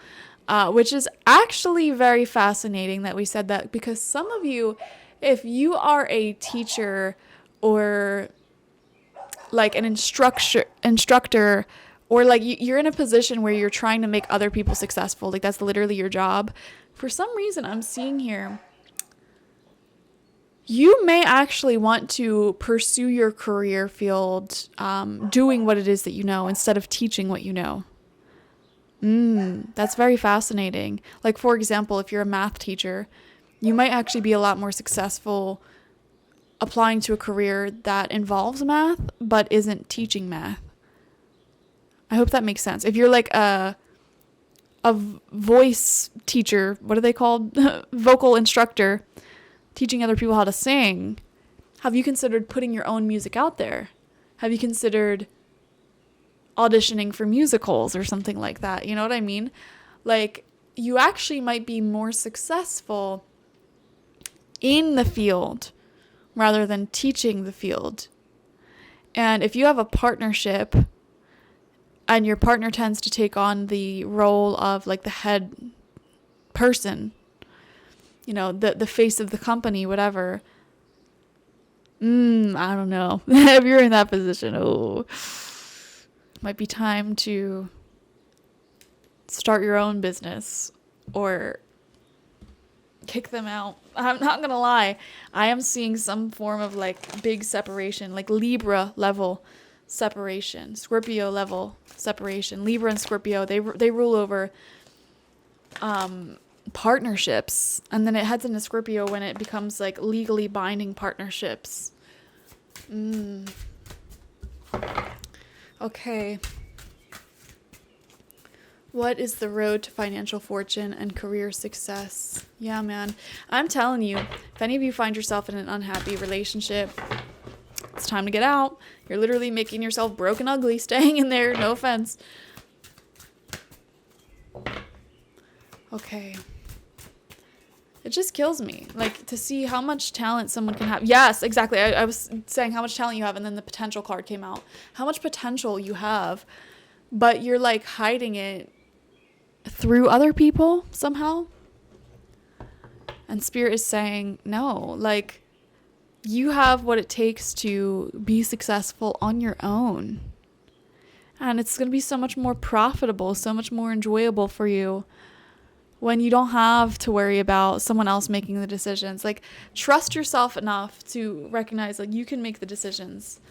which is actually very fascinating that we said that, because some of you, if you are a teacher or like an instructor, or like you're in a position where you're trying to make other people successful, like that's literally your job. For some reason, I'm seeing here, you may actually want to pursue your career field, doing what it is that you know instead of teaching what you know. That's very fascinating. Like, for example, if you're a math teacher, you might actually be a lot more successful applying to a career that involves math but isn't teaching math. I hope that makes sense. If you're like a voice teacher, what are they called? Vocal instructor, teaching other people how to sing, have you considered putting your own music out there? Have you considered auditioning for musicals or something like that? You know what I mean? Like, you actually might be more successful in the field rather than teaching the field. And if you have a partnership and your partner tends to take on the role of like the head person, the face of the company, whatever, I don't know. If you're in that position, might be time to start your own business or kick them out. I'm not gonna lie. I am seeing some form of like big separation, like Libra level separation, Scorpio level separation. Libra and Scorpio, they rule over partnerships, and then it heads into Scorpio when it becomes like legally binding partnerships. Okay. What is the road to financial fortune and career success? Yeah, man. I'm telling you, if any of you find yourself in an unhappy relationship, it's time to get out. You're literally making yourself broke and ugly, staying in there. No offense. Okay. It just kills me, like, to see how much talent someone can have. Yes, exactly. I was saying how much talent you have, and then the potential card came out. How much potential you have, but you're, like, hiding it through other people somehow. And Spirit is saying, no, like, you have what it takes to be successful on your own. And it's going to be so much more profitable, so much more enjoyable for you when you don't have to worry about someone else making the decisions. Like, trust yourself enough to recognize, like, you can make the decisions.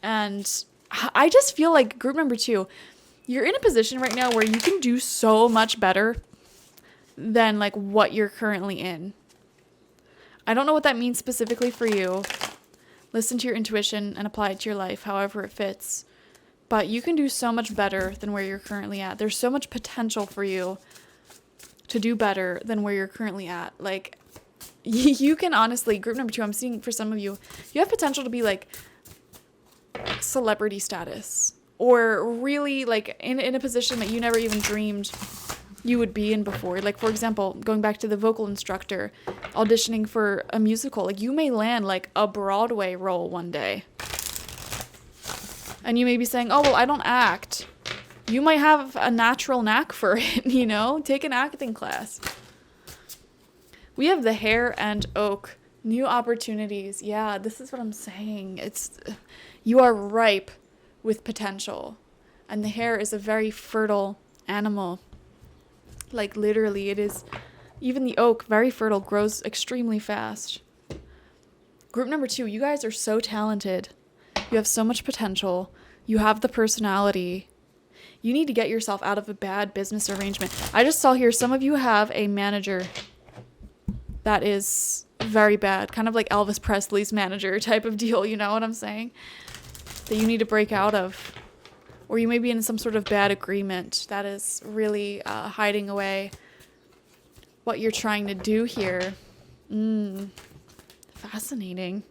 And I just feel like group number 2, you're in a position right now where you can do so much better than, like, what you're currently in. I don't know what that means specifically for you. Listen to your intuition and apply it to your life, however it fits. But you can do so much better than where you're currently at. There's so much potential for you to do better than where you're currently at. Like, you can honestly, group number 2, I'm seeing for some of you, you have potential to be like celebrity status, or really like in a position that you never even dreamed you would be in before. Like, for example, going back to the vocal instructor, auditioning for a musical, like, you may land like a Broadway role one day. And you may be saying, oh, well, I don't act. You might have a natural knack for it, you know? Take an acting class. We have the Hare and Oak. New opportunities. Yeah, this is what I'm saying. You are ripe with potential. And the hare is a very fertile animal. Like, literally, it is. Even the oak, very fertile, grows extremely fast. Group number 2, you guys are so talented. You have so much potential. You have the personality. You need to get yourself out of a bad business arrangement. I just saw here, some of you have a manager that is very bad. Kind of like Elvis Presley's manager type of deal, you know what I'm saying? That you need to break out of. Or you may be in some sort of bad agreement that is really hiding away what you're trying to do here. Fascinating.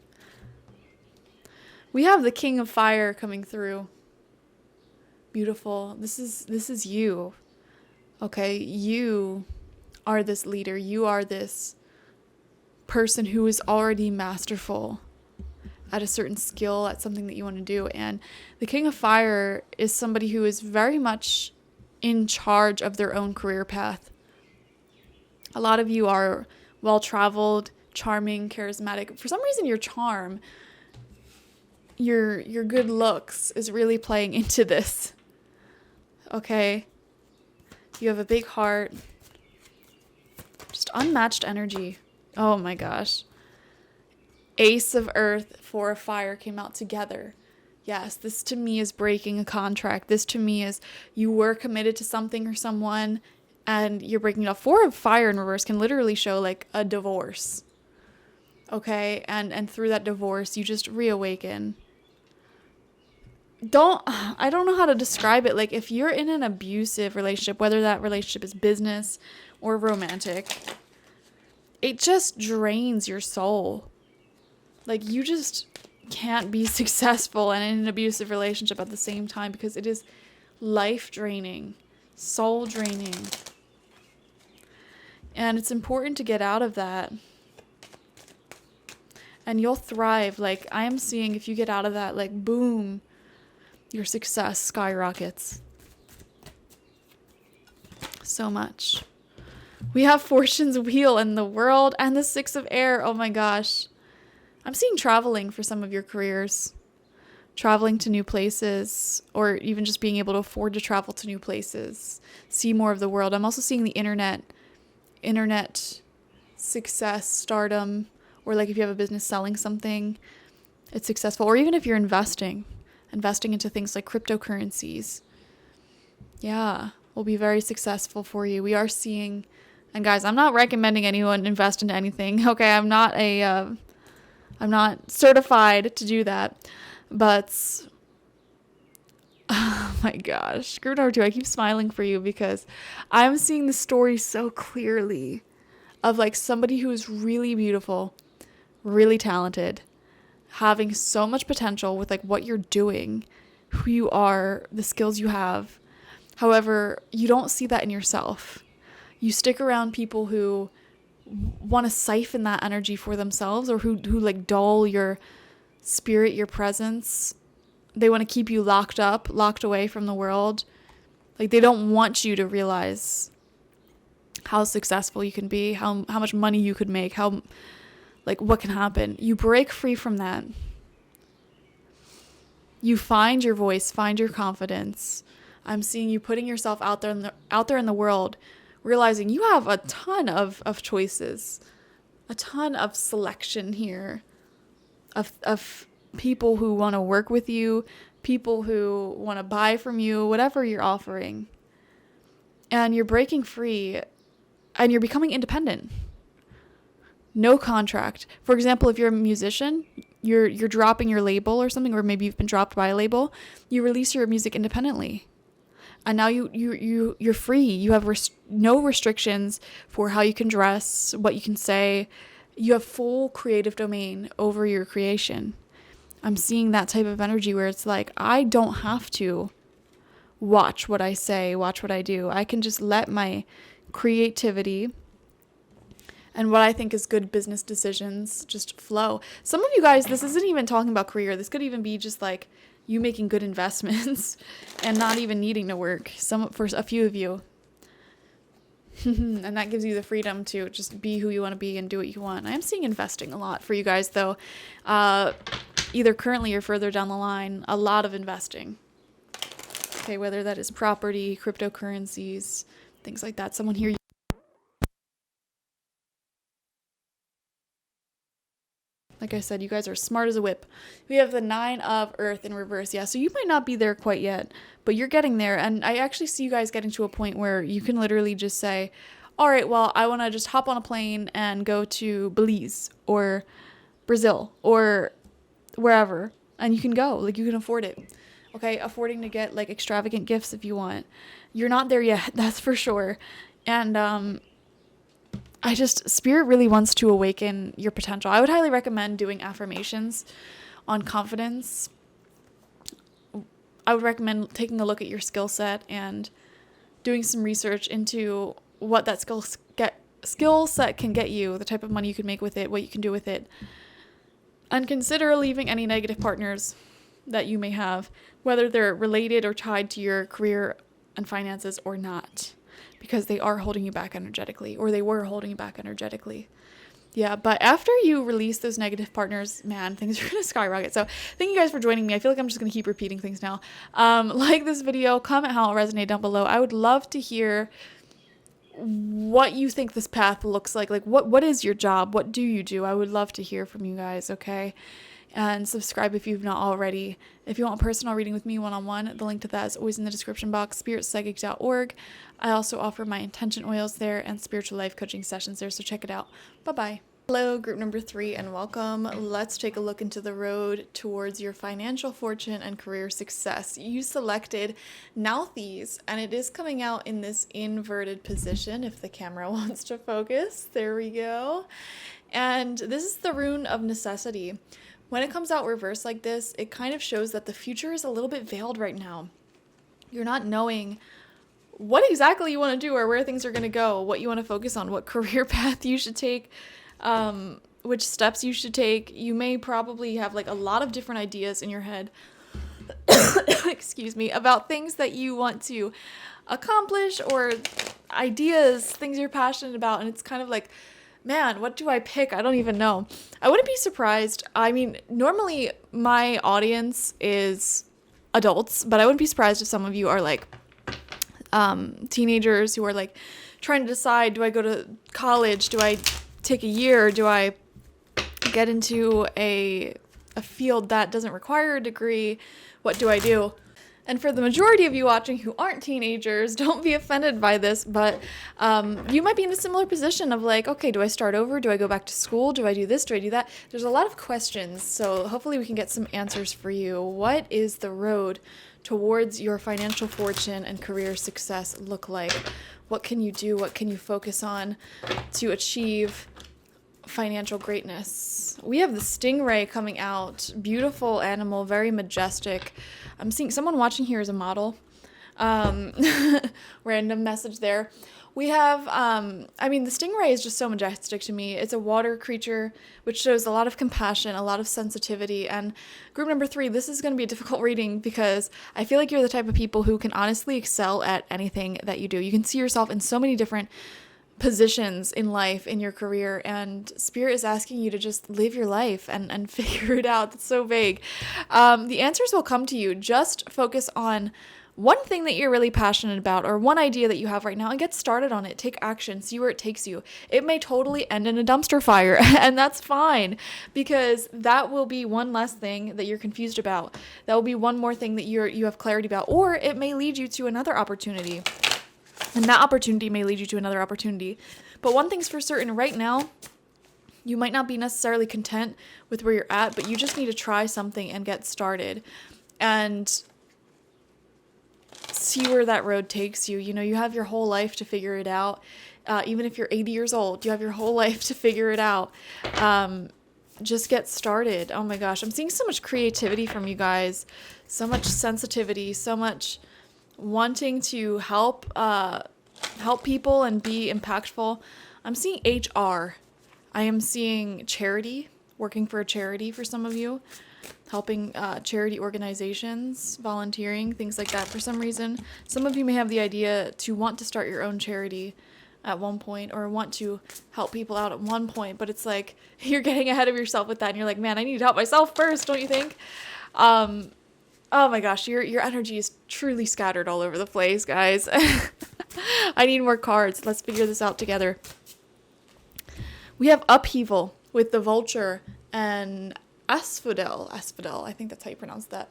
We have the King of Fire coming through. Beautiful. This is you. Okay, you are this leader. You are this person who is already masterful at a certain skill, at something that you want to do. And the King of Fire is somebody who is very much in charge of their own career path. A lot of you are well-traveled, charming, charismatic. For some reason, your charm, your good looks is really playing into this. Okay? You have a big heart. Just unmatched energy. Oh my gosh. Ace of Earth, Four of Fire came out together. Yes, this to me is breaking a contract. This to me is you were committed to something or someone and you're breaking it off. Four of Fire in reverse can literally show like a divorce. Okay? And through that divorce, you just reawaken. I don't know how to describe it. Like, if you're in an abusive relationship, whether that relationship is business or romantic, it just drains your soul. Like, you just can't be successful and in an abusive relationship at the same time because it is life draining, soul draining. And it's important to get out of that. And you'll thrive. Like, I am seeing if you get out of that, like, boom, your success skyrockets. So much. We have Fortune's Wheel in the World and the Six of Air. Oh my gosh. I'm seeing traveling for some of your careers, traveling to new places, or even just being able to afford to travel to new places, see more of the world. I'm also seeing the internet success, stardom, or like if you have a business selling something, it's successful. Or even if you're investing into things like cryptocurrencies. Yeah, will be very successful for you. We are seeing, and guys, I'm not recommending anyone invest into anything. Okay, I'm not certified to do that, but oh my gosh, group number 2, I keep smiling for you because I'm seeing the story so clearly of like somebody who is really beautiful, really talented, having so much potential with like what you're doing, who you are, the skills you have. However, you don't see that in yourself. You stick around people who want to siphon that energy for themselves, or who like dull your spirit, your presence. They want to keep you locked away from the world. Like they don't want you to realize how successful you can be, how much money you could make, how like what can happen. You break free from that. You find your voice, find your confidence. I'm seeing you putting yourself out there in the world, realizing you have a ton of choices, a ton of selection here of people who want to work with you, people who want to buy from you, whatever you're offering. And you're breaking free and you're becoming independent. No contract. For example, if you're a musician, you're dropping your label or something, or maybe you've been dropped by a label, you release your music independently. And now you're free. You have no restrictions for how you can dress, what you can say. You have full creative domain over your creation. I'm seeing that type of energy where it's like, I don't have to watch what I say, watch what I do. I can just let my creativity and what I think is good business decisions just flow. Some of you guys, this isn't even talking about career. This could even be just like you making good investments and not even needing to work. For a few of you. And that gives you the freedom to just be who you want to be and do what you want. I am seeing investing a lot for you guys though. Either currently or further down the line, a lot of investing. Okay, whether that is property, cryptocurrencies, things like that. Someone here. Like I said, you guys are smart as a whip. We have the 9 of Earth in reverse. Yeah, so you might not be there quite yet, but you're getting there. And I actually see you guys getting to a point where you can literally just say, all right, well, I want to just hop on a plane and go to Belize or Brazil or wherever. And you can go. Like, you can afford it. Okay, affording to get, like, extravagant gifts if you want. You're not there yet, that's for sure. And, Spirit really wants to awaken your potential. I would highly recommend doing affirmations on confidence. I would recommend taking a look at your skill set and doing some research into what that skill set can get you, the type of money you can make with it, what you can do with it. And consider leaving any negative partners that you may have, whether they're related or tied to your career and finances or not. Because they are holding you back energetically, or they were holding you back energetically. Yeah, but after you release those negative partners, man, things are going to skyrocket. So thank you guys for joining me. I feel like I'm just going to keep repeating things now. Like this video, comment how it resonated down below. I would love to hear what you think this path looks like. Like, what is your job? What do you do? I would love to hear from you guys, okay? And subscribe if you've not already. If you want a personal reading with me one-on-one, the link to that is always in the description box, spiritpsychic.org. I also offer my intention oils there and spiritual life coaching sessions there, so check it out. Bye-bye. Hello, group number 3, and welcome. Let's take a look into the road towards your financial fortune and career success. You selected Nauthies, and it is coming out in this inverted position if the camera wants to focus. There we go. And this is the rune of necessity. When it comes out reversed like this, it kind of shows that the future is a little bit veiled right now. You're not knowing what exactly you want to do or where things are going to go, what you want to focus on, what career path you should take, which steps you should take. You may probably have like a lot of different ideas in your head, excuse me, about things that you want to accomplish or ideas, things you're passionate about. And it's kind of like Man, what do I pick? I don't even know. I wouldn't be surprised. I mean, normally my audience is adults, but I wouldn't be surprised if some of you are like teenagers who are like trying to decide, do I go to college? Do I take a year? Do I get into a field that doesn't require a degree? What do I do? And for the majority of you watching who aren't teenagers, don't be offended by this, but you might be in a similar position of like, okay, do I start over? Do I go back to school? Do I do this? Do I do that? There's a lot of questions, so hopefully we can get some answers for you. What is the road towards your financial fortune and career success look like? What can you do? What can you focus on to achieve financial greatness? We have the stingray coming out. Beautiful animal, very majestic. I'm seeing someone watching here is a model. Random message there. We have, the stingray is just so majestic to me. It's a water creature, which shows a lot of compassion, a lot of sensitivity. And group number 3, this is going to be a difficult reading because I feel like you're the type of people who can honestly excel at anything that you do. You can see yourself in so many different positions in life, in your career, and Spirit is asking you to just live your life and figure it out. That's so vague. The answers will come to you. Just focus on one thing that you're really passionate about or one idea that you have right now and get started on it. Take action. See where it takes you. It may totally end in a dumpster fire and that's fine because that will be one less thing that you're confused about. That will be one more thing that you have clarity about, or it may lead you to another opportunity. And that opportunity may lead you to another opportunity. But one thing's for certain, right now, you might not be necessarily content with where you're at, but you just need to try something and get started and see where that road takes you. You know, you have your whole life to figure it out. Even if you're 80 years old, you have your whole life to figure it out. Just get started. Oh my gosh, I'm seeing so much creativity from you guys, so much sensitivity, so much wanting to help people and be impactful. I'm seeing HR. I am seeing charity, working for a charity for some of you, helping charity organizations, volunteering, things like that. For some reason, some of you may have the idea to want to start your own charity at one point or want to help people out at one point, but it's like you're getting ahead of yourself with that and you're like, man, I need to help myself first, don't you think? Oh my gosh, your energy is truly scattered all over the place, guys. I need more cards. Let's figure this out together. We have upheaval with the vulture and asphodel. Asphodel, I think that's how you pronounce that.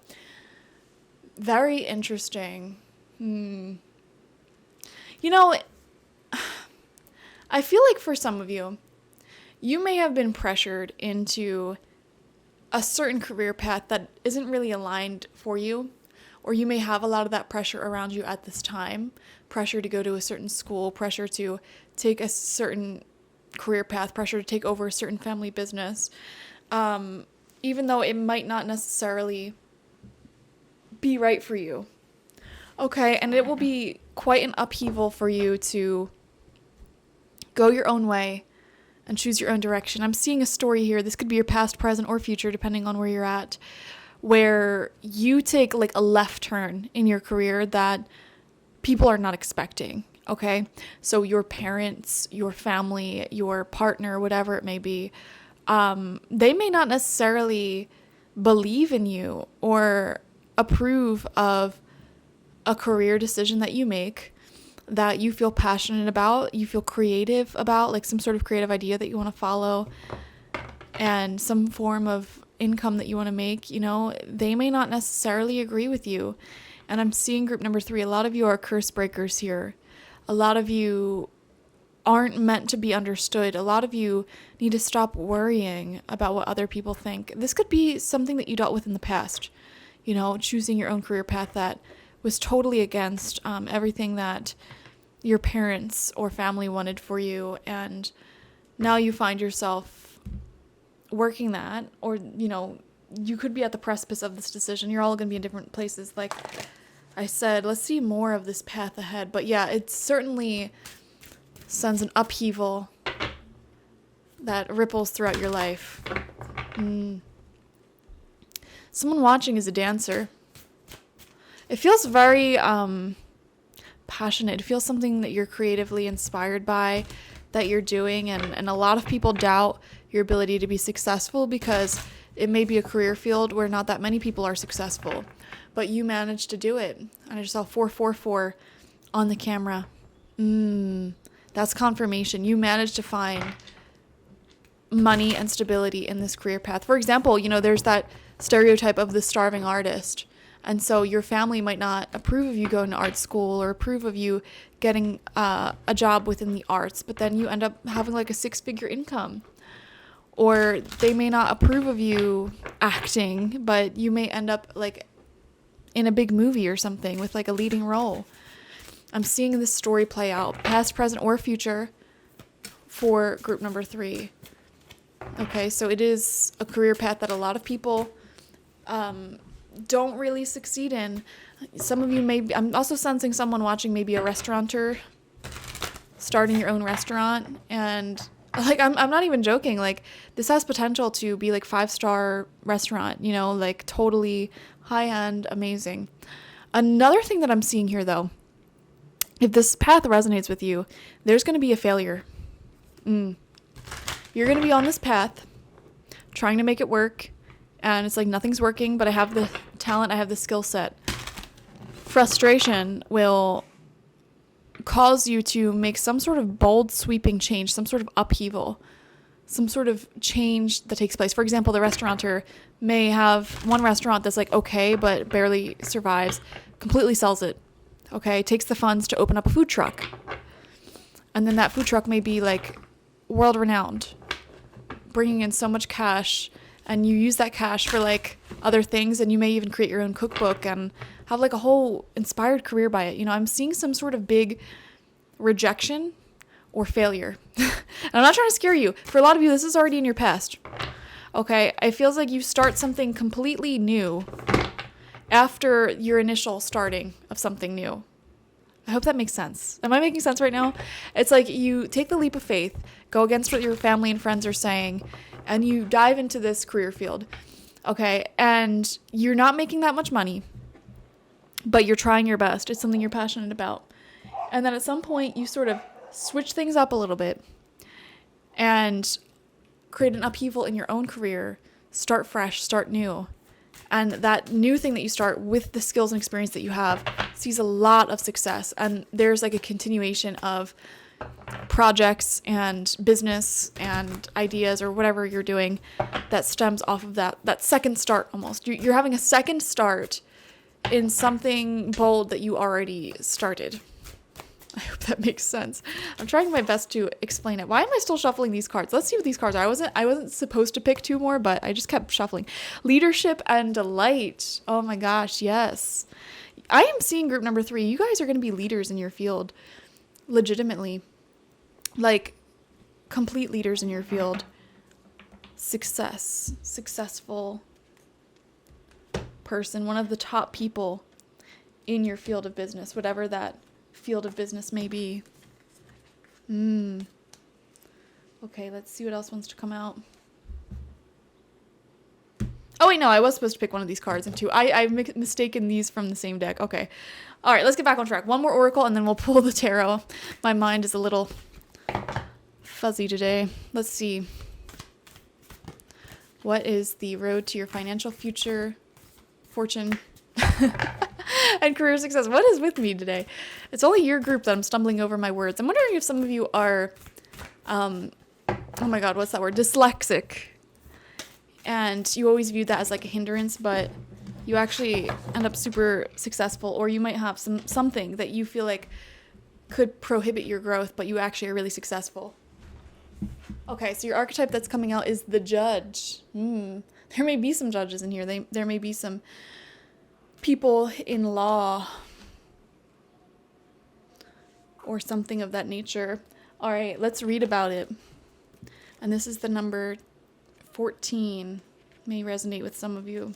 Very interesting. You know, I feel like for some of you, you may have been pressured into a certain career path that isn't really aligned for you, or you may have a lot of that pressure around you at this time. Pressure to go to a certain school, pressure to take a certain career path, pressure to take over a certain family business, even though it might not necessarily be right for you. Okay, and it will be quite an upheaval for you to go your own way and choose your own direction. I'm seeing a story here. This could be your past, present, or future, depending on where you're at, where you take like a left turn in your career that people are not expecting. Okay, so your parents, your family, your partner, whatever it may be, they may not necessarily believe in you or approve of a career decision that you make that you feel passionate about, you feel creative about, like some sort of creative idea that you want to follow and some form of income that you want to make. You know, they may not necessarily agree with you. And I'm seeing group number 3, a lot of you are curse breakers here. A lot of you aren't meant to be understood. A lot of you need to stop worrying about what other people think. This could be something that you dealt with in the past, you know, choosing your own career path that was totally against everything that your parents or family wanted for you. And now you find yourself working that, or, you know, you could be at the precipice of this decision. You're all going to be in different places. Like I said, let's see more of this path ahead. But yeah, it certainly sends an upheaval that ripples throughout your life. Someone watching is a dancer. It feels very passionate. It feels something that you're creatively inspired by, that you're doing, and a lot of people doubt your ability to be successful because it may be a career field where not that many people are successful, but you managed to do it. And I just saw 444 on the camera. That's confirmation. You managed to find money and stability in this career path. For example, there's that stereotype of the starving artist. And so your family might not approve of you going to art school or approve of you getting a job within the arts, but then you end up having like a 6-figure income. Or they may not approve of you acting, but you may end up like in a big movie or something with like a leading role. I'm seeing this story play out, past, present, or future, for group number 3. Okay, so it is a career path that a lot of people don't really succeed in. Some of you I'm also sensing someone watching, maybe a restaurateur, starting your own restaurant, and like I'm not even joking, like this has potential to be like 5-star restaurant, like totally high-end, amazing. Another thing that I'm seeing here though, if this path resonates with you, there's going to be a failure. You're going to be on this path trying to make it work, and it's like nothing's working, but I have the talent, I have the skill set. Frustration will cause you to make some sort of bold, sweeping change, some sort of upheaval, some sort of change that takes place. For example, the restaurateur may have one restaurant that's like okay, but barely survives, completely sells it. Okay, takes the funds to open up a food truck. And then that food truck may be like world renowned, bringing in so much cash, and you use that cash for like other things, and you may even create your own cookbook and have like a whole inspired career by it. I'm seeing some sort of big rejection or failure. And I'm not trying to scare you. For a lot of you, this is already in your past. Okay, it feels like you start something completely new after your initial starting of something new. I hope that makes sense. Am I making sense right now? It's like you take the leap of faith, go against what your family and friends are saying, and you dive into this career field. Okay, and you're not making that much money, but you're trying your best. It's something you're passionate about. And then at some point, you sort of switch things up a little bit and create an upheaval in your own career, start fresh, start new. And that new thing that you start with the skills and experience that you have sees a lot of success. And there's like a continuation of projects and business and ideas or whatever you're doing that stems off of that second start almost. You're having a second start in something bold that you already started. I hope that makes sense. I'm trying my best to explain it. Why am I still shuffling these cards? Let's see what these cards are. I wasn't supposed to pick 2 more, but I just kept shuffling. Leadership and delight. Oh my gosh, yes. I am seeing group number 3. You guys are going to be leaders in your field. Legitimately. Like, complete leaders in your field. Successful person. One of the top people in your field of business, whatever that field of business may be. Okay, let's see what else wants to come out. Oh wait, no, I was supposed to pick one of these cards and 2. I've mistaken these from the same deck. Okay. All right, let's get back on track. One more oracle and then we'll pull the tarot. My mind is a little fuzzy today. Let's see. What is the road to your financial future, fortune, and career success? What is with me today? It's only your group that I'm stumbling over my words. I'm wondering if some of you are, oh my God, what's that word? Dyslexic. And you always view that as like a hindrance, but you actually end up super successful, or you might have something that you feel like could prohibit your growth, but you actually are really successful. Okay, so your archetype that's coming out is the judge. There may be some judges in here. There may be some people in law or something of that nature. All right, let's read about it. And this is the number 14. May resonate with some of you.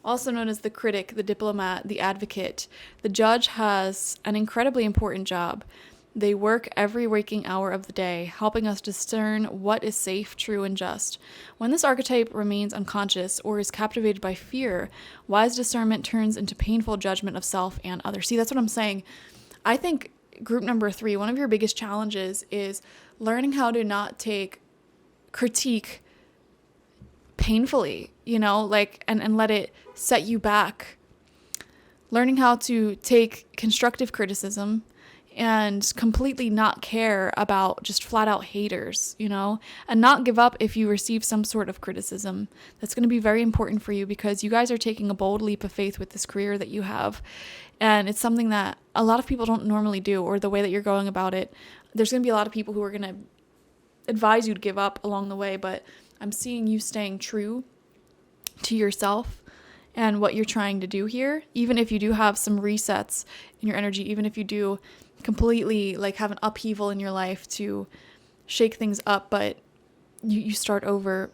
Also known as the critic, the diplomat, the advocate, the judge has an incredibly important job. They work every waking hour of the day, helping us discern what is safe, true, and just. When this archetype remains unconscious or is captivated by fear, wise discernment turns into painful judgment of self and others. See, that's what I'm saying. I think group number 3, one of your biggest challenges is learning how to not take critique painfully, like, and let it set you back. Learning how to take constructive criticism and completely not care about just flat out haters, and not give up if you receive some sort of criticism. That's going to be very important for you, because you guys are taking a bold leap of faith with this career that you have. And it's something that a lot of people don't normally do, or the way that you're going about it. There's going to be a lot of people who are going to advise you to give up along the way, but I'm seeing you staying true to yourself and what you're trying to do here. Even if you do have some resets in your energy, even if you do completely like have an upheaval in your life to shake things up, but you start over,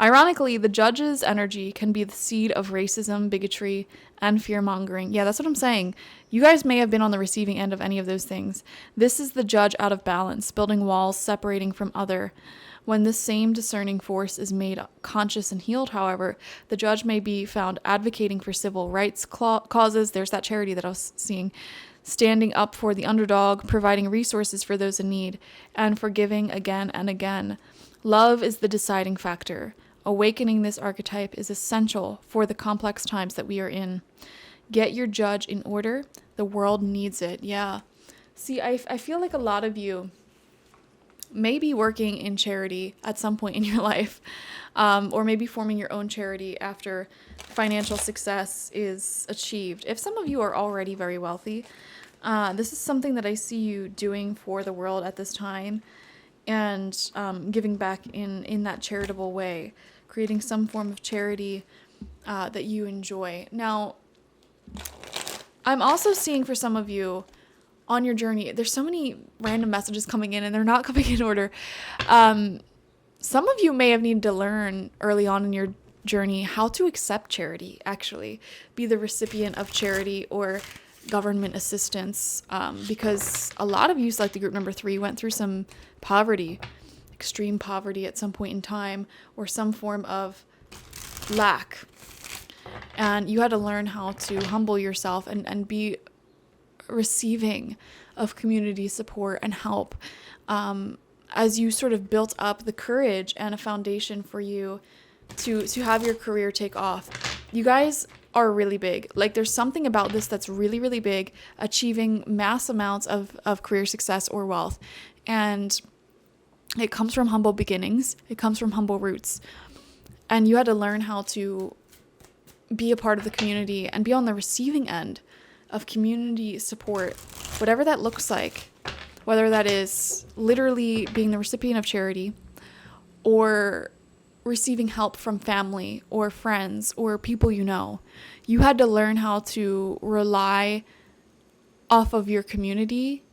Ironically, the Judge's energy can be the seed of racism, bigotry, and fear-mongering. Yeah, that's what I'm saying. You guys may have been on the receiving end of any of those things. This is the Judge out of balance, building walls, separating from other. When this same discerning force is made conscious and healed, however, the Judge may be found advocating for civil rights causes. There's that charity that I was seeing. Standing up for the underdog, providing resources for those in need, and forgiving again and again. Love is the deciding factor. Awakening this archetype is essential for the complex times that we are in. Get your Judge in order. The world needs it. Yeah. See, I feel like a lot of you may be working in charity at some point in your life, or maybe forming your own charity after financial success is achieved. If some of you are already very wealthy, this is something that I see you doing for the world at this time, and giving back in that charitable way, creating some form of charity that you enjoy. Now, I'm also seeing for some of you on your journey, there's so many random messages coming in and they're not coming in order. Some of you may have needed to learn early on in your journey how to accept charity, actually be the recipient of charity or government assistance, because a lot of you, like the group number 3, went through some poverty, extreme poverty at some point in time, or some form of lack. And you had to learn how to humble yourself and be receiving of community support and help, as you sort of built up the courage and a foundation for you to have your career take off. You guys are really big. Like, there's something about this that's really, really big, achieving mass amounts of career success or wealth. And it comes from humble beginnings. It comes from humble roots. And you had to learn how to be a part of the community and be on the receiving end of community support, whatever that looks like, whether that is literally being the recipient of charity or receiving help from family or friends or people you know. You had to learn how to rely off of your community.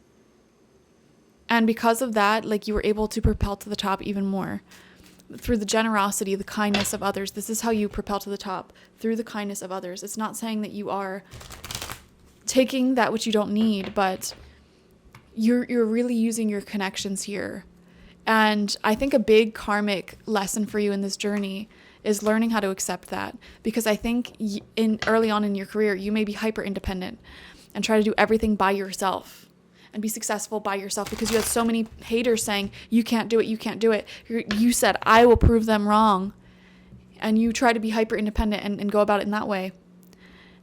And because of that, like, you were able to propel to the top even more through the generosity, the kindness of others. This is how you propel to the top, through the kindness of others. It's not saying that you are taking that which you don't need, but you're really using your connections here. And I think a big karmic lesson for you in this journey is learning how to accept that, because I think early on in your career, you may be hyper independent and try to do everything by yourself and be successful by yourself, because you had so many haters saying, you can't do it, you can't do it. You said, I will prove them wrong. And you try to be hyper independent and go about it in that way.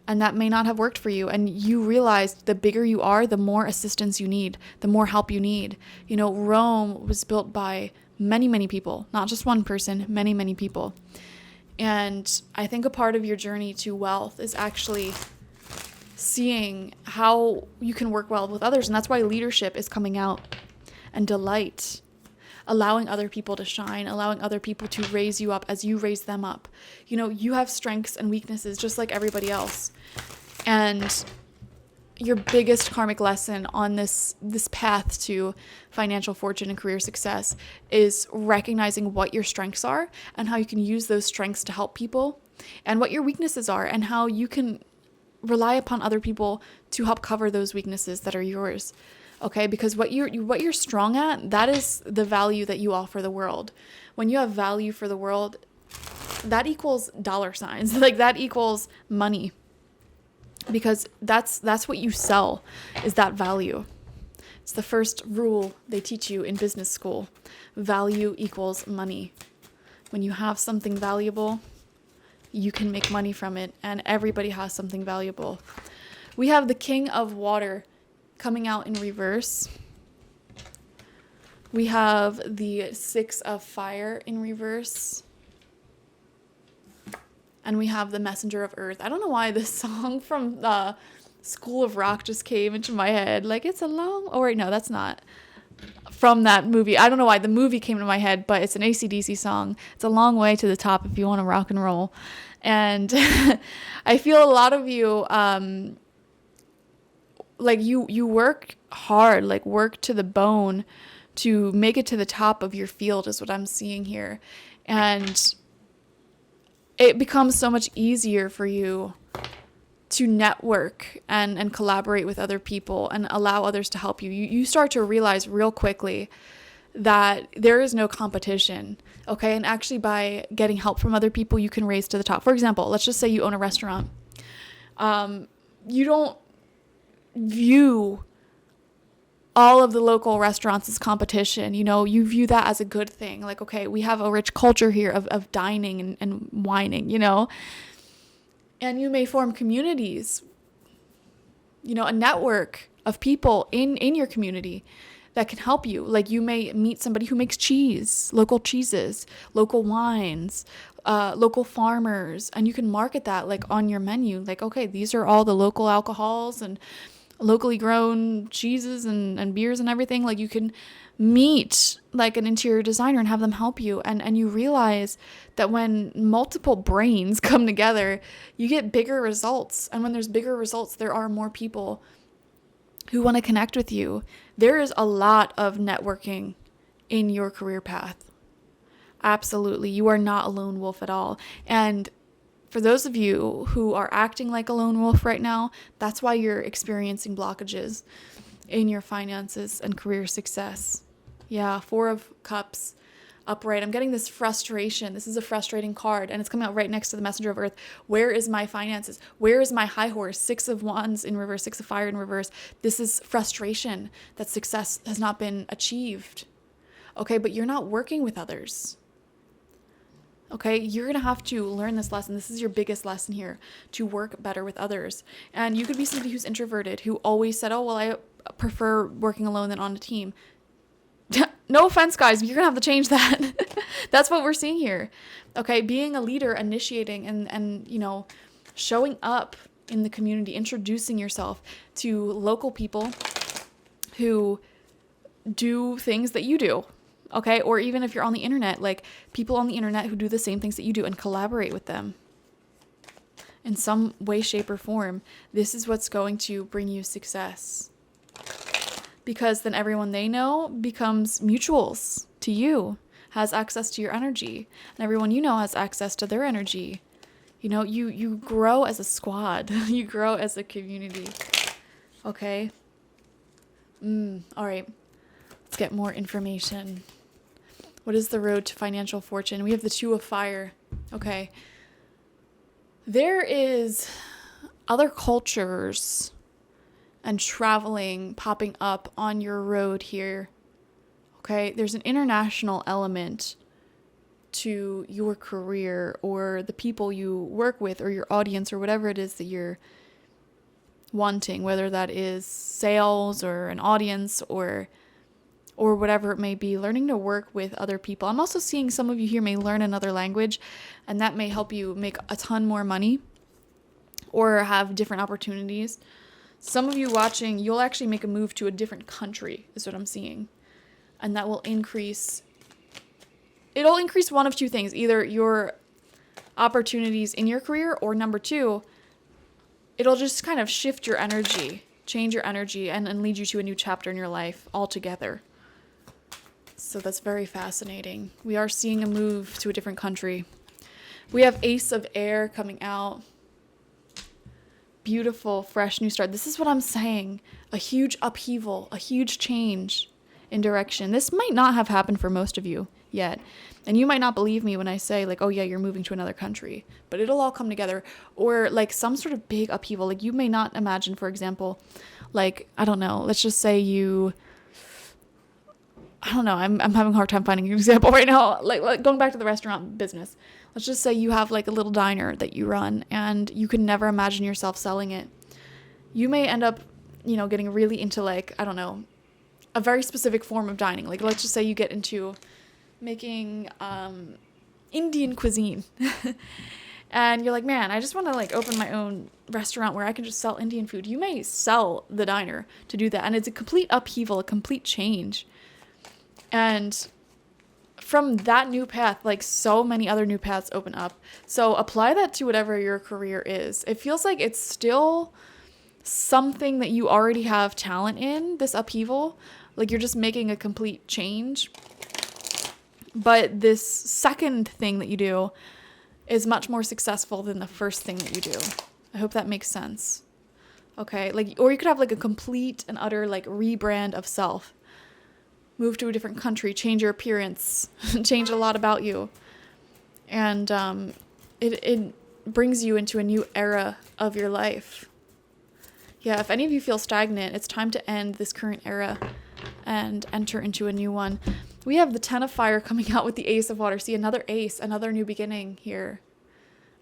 And that may not have worked for you. And you realized the bigger you are, the more assistance you need, the more help you need. Rome was built by many, many people, not just one person, many, many people. And I think a part of your journey to wealth is actually seeing how you can work well with others. And that's why leadership is coming out, and delight, allowing other people to shine, allowing other people to raise you up as you raise them up. You have strengths and weaknesses just like everybody else. And your biggest karmic lesson on this path to financial fortune and career success is recognizing what your strengths are and how you can use those strengths to help people, and what your weaknesses are and how you can rely upon other people to help cover those weaknesses that are yours. Okay, because what you're strong at, that is the value that you offer the world. When you have value for the world, that equals dollar signs. Like, that equals money. because that's what you sell, is that value. It's the first rule they teach you in business school. Value equals money. When you have something valuable, you can make money from it, and everybody has something valuable. We have the King of Water coming out in reverse. We have the Six of Fire in reverse. And we have the Messenger of Earth. I don't know why this song from School of Rock just came into my head. Like, it's a long... Oh, wait, no, that's not from that movie. I don't know why the movie came to my head, but it's an AC/DC song. It's a long way to the top if you want to rock and roll. And I feel a lot of you, like, you work hard, like, work to the bone to make it to the top of your field is what I'm seeing here. And it becomes so much easier for you to network and collaborate with other people and allow others to help you. You start to realize real quickly that there is no competition, okay? And actually by getting help from other people, you can raise to the top. For example, let's just say you own a restaurant. You don't view all of the local restaurants as competition. You know, you view that as a good thing. Like, okay, we have a rich culture here of dining and wining, you know? And you may form communities, you know, a network of people in your community that can help you. Like, you may meet somebody who makes cheese, local cheeses, local wines, local farmers, and you can market that like on your menu. Like, okay, these are all the local alcohols and locally grown cheeses and beers and everything. Like, you can meet like an interior designer and have them help you, and you realize that when multiple brains come together, you get bigger results. And when there's bigger results, there are more people who want to connect with you. There is a lot of networking in your career path. Absolutely. You are not a lone wolf at all. And for those of you who are acting like a lone wolf right now, that's why you're experiencing blockages in your finances and career success. Yeah, Four of Cups upright. I'm getting this frustration. This is a frustrating card, and it's coming out right next to the Messenger of Earth. Where is my finances? Where is my high horse? Six of Wands in reverse, Six of Fire in reverse. This is frustration that success has not been achieved. Okay, but you're not working with others. Okay, you're going to have to learn this lesson. This is your biggest lesson here, to work better with others. And you could be somebody who's introverted, who always said, oh, well, I prefer working alone than on a team. No offense, guys, you're going to have to change that. That's what we're seeing here. Okay, being a leader, initiating and you know, showing up in the community, introducing yourself to local people who do things that you do. Okay, or even if you're on the internet, like people on the internet who do the same things that you do, and collaborate with them in some way, shape, or form. This is what's going to bring you success. Because then everyone they know becomes mutuals to you, has access to your energy, and everyone you know has access to their energy. You know, you grow as a squad. You grow as a community. Okay? All right. Let's get more information. What is the road to financial fortune? We have the Two of Fire. Okay. There is other cultures and traveling popping up on your road here. Okay. There's an international element to your career, or the people you work with, or your audience, or whatever it is that you're wanting, whether that is sales or an audience or whatever it may be, learning to work with other people. I'm also seeing some of you here may learn another language, and that may help you make a ton more money or have different opportunities. Some of you watching, you'll actually make a move to a different country, is what I'm seeing. And that will increase, it'll increase one of two things, either your opportunities in your career, or number two, it'll just kind of shift your energy, change your energy, and lead you to a new chapter in your life altogether. So that's very fascinating. We are seeing a move to a different country. We have Ace of Air coming out. Beautiful, fresh new start. This is what I'm saying. A huge upheaval, a huge change in direction. This might not have happened for most of you. yet. And you might not believe me when I say like, oh yeah, you're moving to another country, but it'll all come together. Or like some sort of big upheaval. Like you may not imagine, for example, like, I don't know, let's just say I don't know, I'm having a hard time finding an example right now. Like going back to the restaurant business. Let's just say you have like a little diner that you run and you can never imagine yourself selling it. You may end up, getting really into like, I don't know, a very specific form of dining. Like let's just say you get into making Indian cuisine. And you're like, man, I just want to like open my own restaurant where I can just sell Indian food. You may sell the diner to do that. And it's a complete upheaval, a complete change. And from that new path, like so many other new paths open up. So apply that to whatever your career is. It feels like it's still something that you already have talent in, this upheaval. Like you're just making a complete change. But this second thing that you do is much more successful than the first thing that you do. I hope that makes sense. Okay, like, or you could have like a complete and utter like rebrand of self. Move to a different country, change your appearance, change a lot about you. And it brings you into a new era of your life. Yeah, if any of you feel stagnant, it's time to end this current era and enter into a new one. We have the 10 of fire coming out with the ace of water. See, another ace, another new beginning here.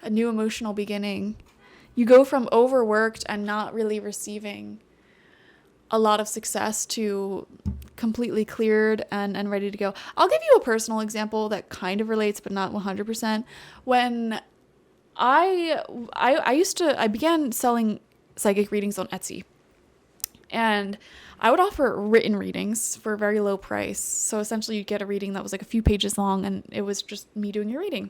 A new emotional beginning. You go from overworked and not really receiving a lot of success to completely cleared and ready to go. I'll give you a personal example that kind of relates, but not 100%. When I began selling psychic readings on Etsy. And I would offer written readings for a very low price. So essentially you'd get a reading that was like a few pages long and it was just me doing your reading.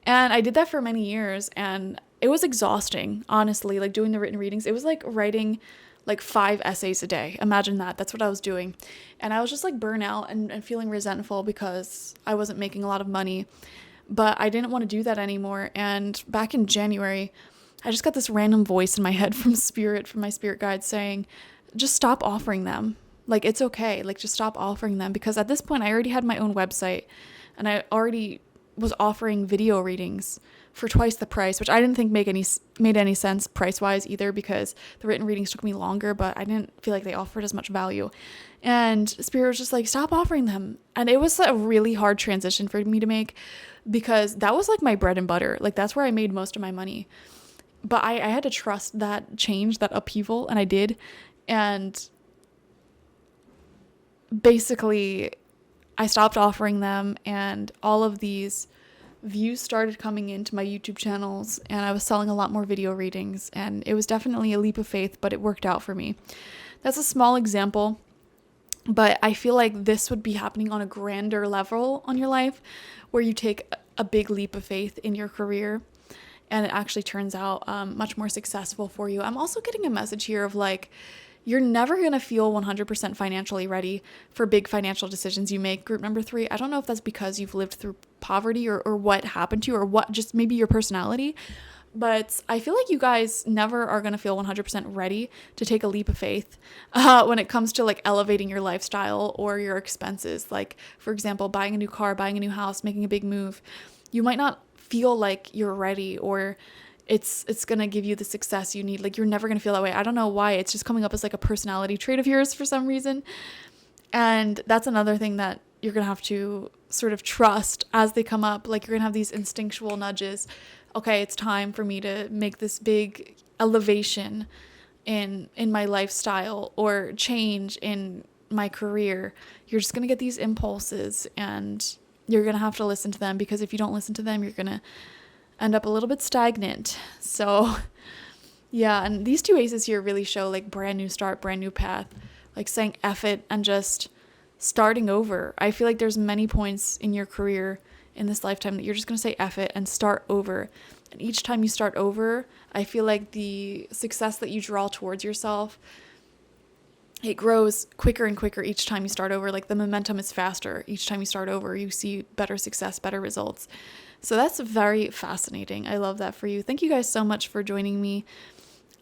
And I did that for many years and it was exhausting, honestly, like doing the written readings. It was like writing like 5 essays a day. Imagine that. That's what I was doing. And I was just like burnt out and feeling resentful because I wasn't making a lot of money. But I didn't want to do that anymore. And back in January, I just got this random voice in my head from my spirit guide saying, just stop offering them. Like, it's okay. Like, just stop offering them. Because at this point, I already had my own website and I already was offering video readings for twice the price, which I didn't think made any sense price-wise either, because the written readings took me longer, but I didn't feel like they offered as much value. And Spirit was just like, stop offering them. And it was a really hard transition for me to make because that was like my bread and butter. Like, that's where I made most of my money. But I had to trust that change, that upheaval, and I did. And basically, I stopped offering them, and all of these views started coming into my YouTube channels, and I was selling a lot more video readings, and it was definitely a leap of faith, but it worked out for me. That's a small example, but I feel like this would be happening on a grander level on your life, where you take a big leap of faith in your career, and it actually turns out much more successful for you. I'm also getting a message here of like, you're never going to feel 100% financially ready for big financial decisions you make. Group number 3, I don't know if that's because you've lived through poverty or what happened to you or what, just maybe your personality. But I feel like you guys never are going to feel 100% ready to take a leap of faith when it comes to like elevating your lifestyle or your expenses. Like, for example, buying a new car, buying a new house, making a big move. You might not feel like you're ready or it's going to give you the success you need. Like, you're never going to feel that way. I don't know why. It's just coming up as like a personality trait of yours for some reason. And that's another thing that you're going to have to sort of trust as they come up. Like, you're going to have these instinctual nudges. Okay, it's time for me to make this big elevation in my lifestyle or change in my career. You're just going to get these impulses and you're going to have to listen to them, because if you don't listen to them, you're going to end up a little bit stagnant. So yeah, and these 2 aces here really show like brand new start, brand new path, like saying F it and just starting over. I feel like there's many points in your career in this lifetime that you're just going to say F it and start over. And each time you start over, I feel like the success that you draw towards yourself, it grows quicker and quicker each time you start over. Like, the momentum is faster. Each time you start over, you see better success, better results. So that's very fascinating. I love that for you. Thank you guys so much for joining me.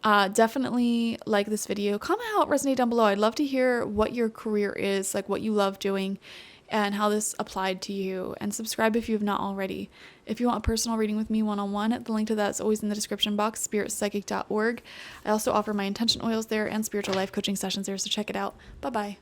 Definitely like this video. Comment how it resonated down below. I'd love to hear what your career is, like what you love doing, and how this applied to you, and subscribe if you have not already. If you want a personal reading with me one-on-one, the link to that is always in the description box, spiritpsychic.org. I also offer my intention oils there and spiritual life coaching sessions there, so check it out. Bye-bye.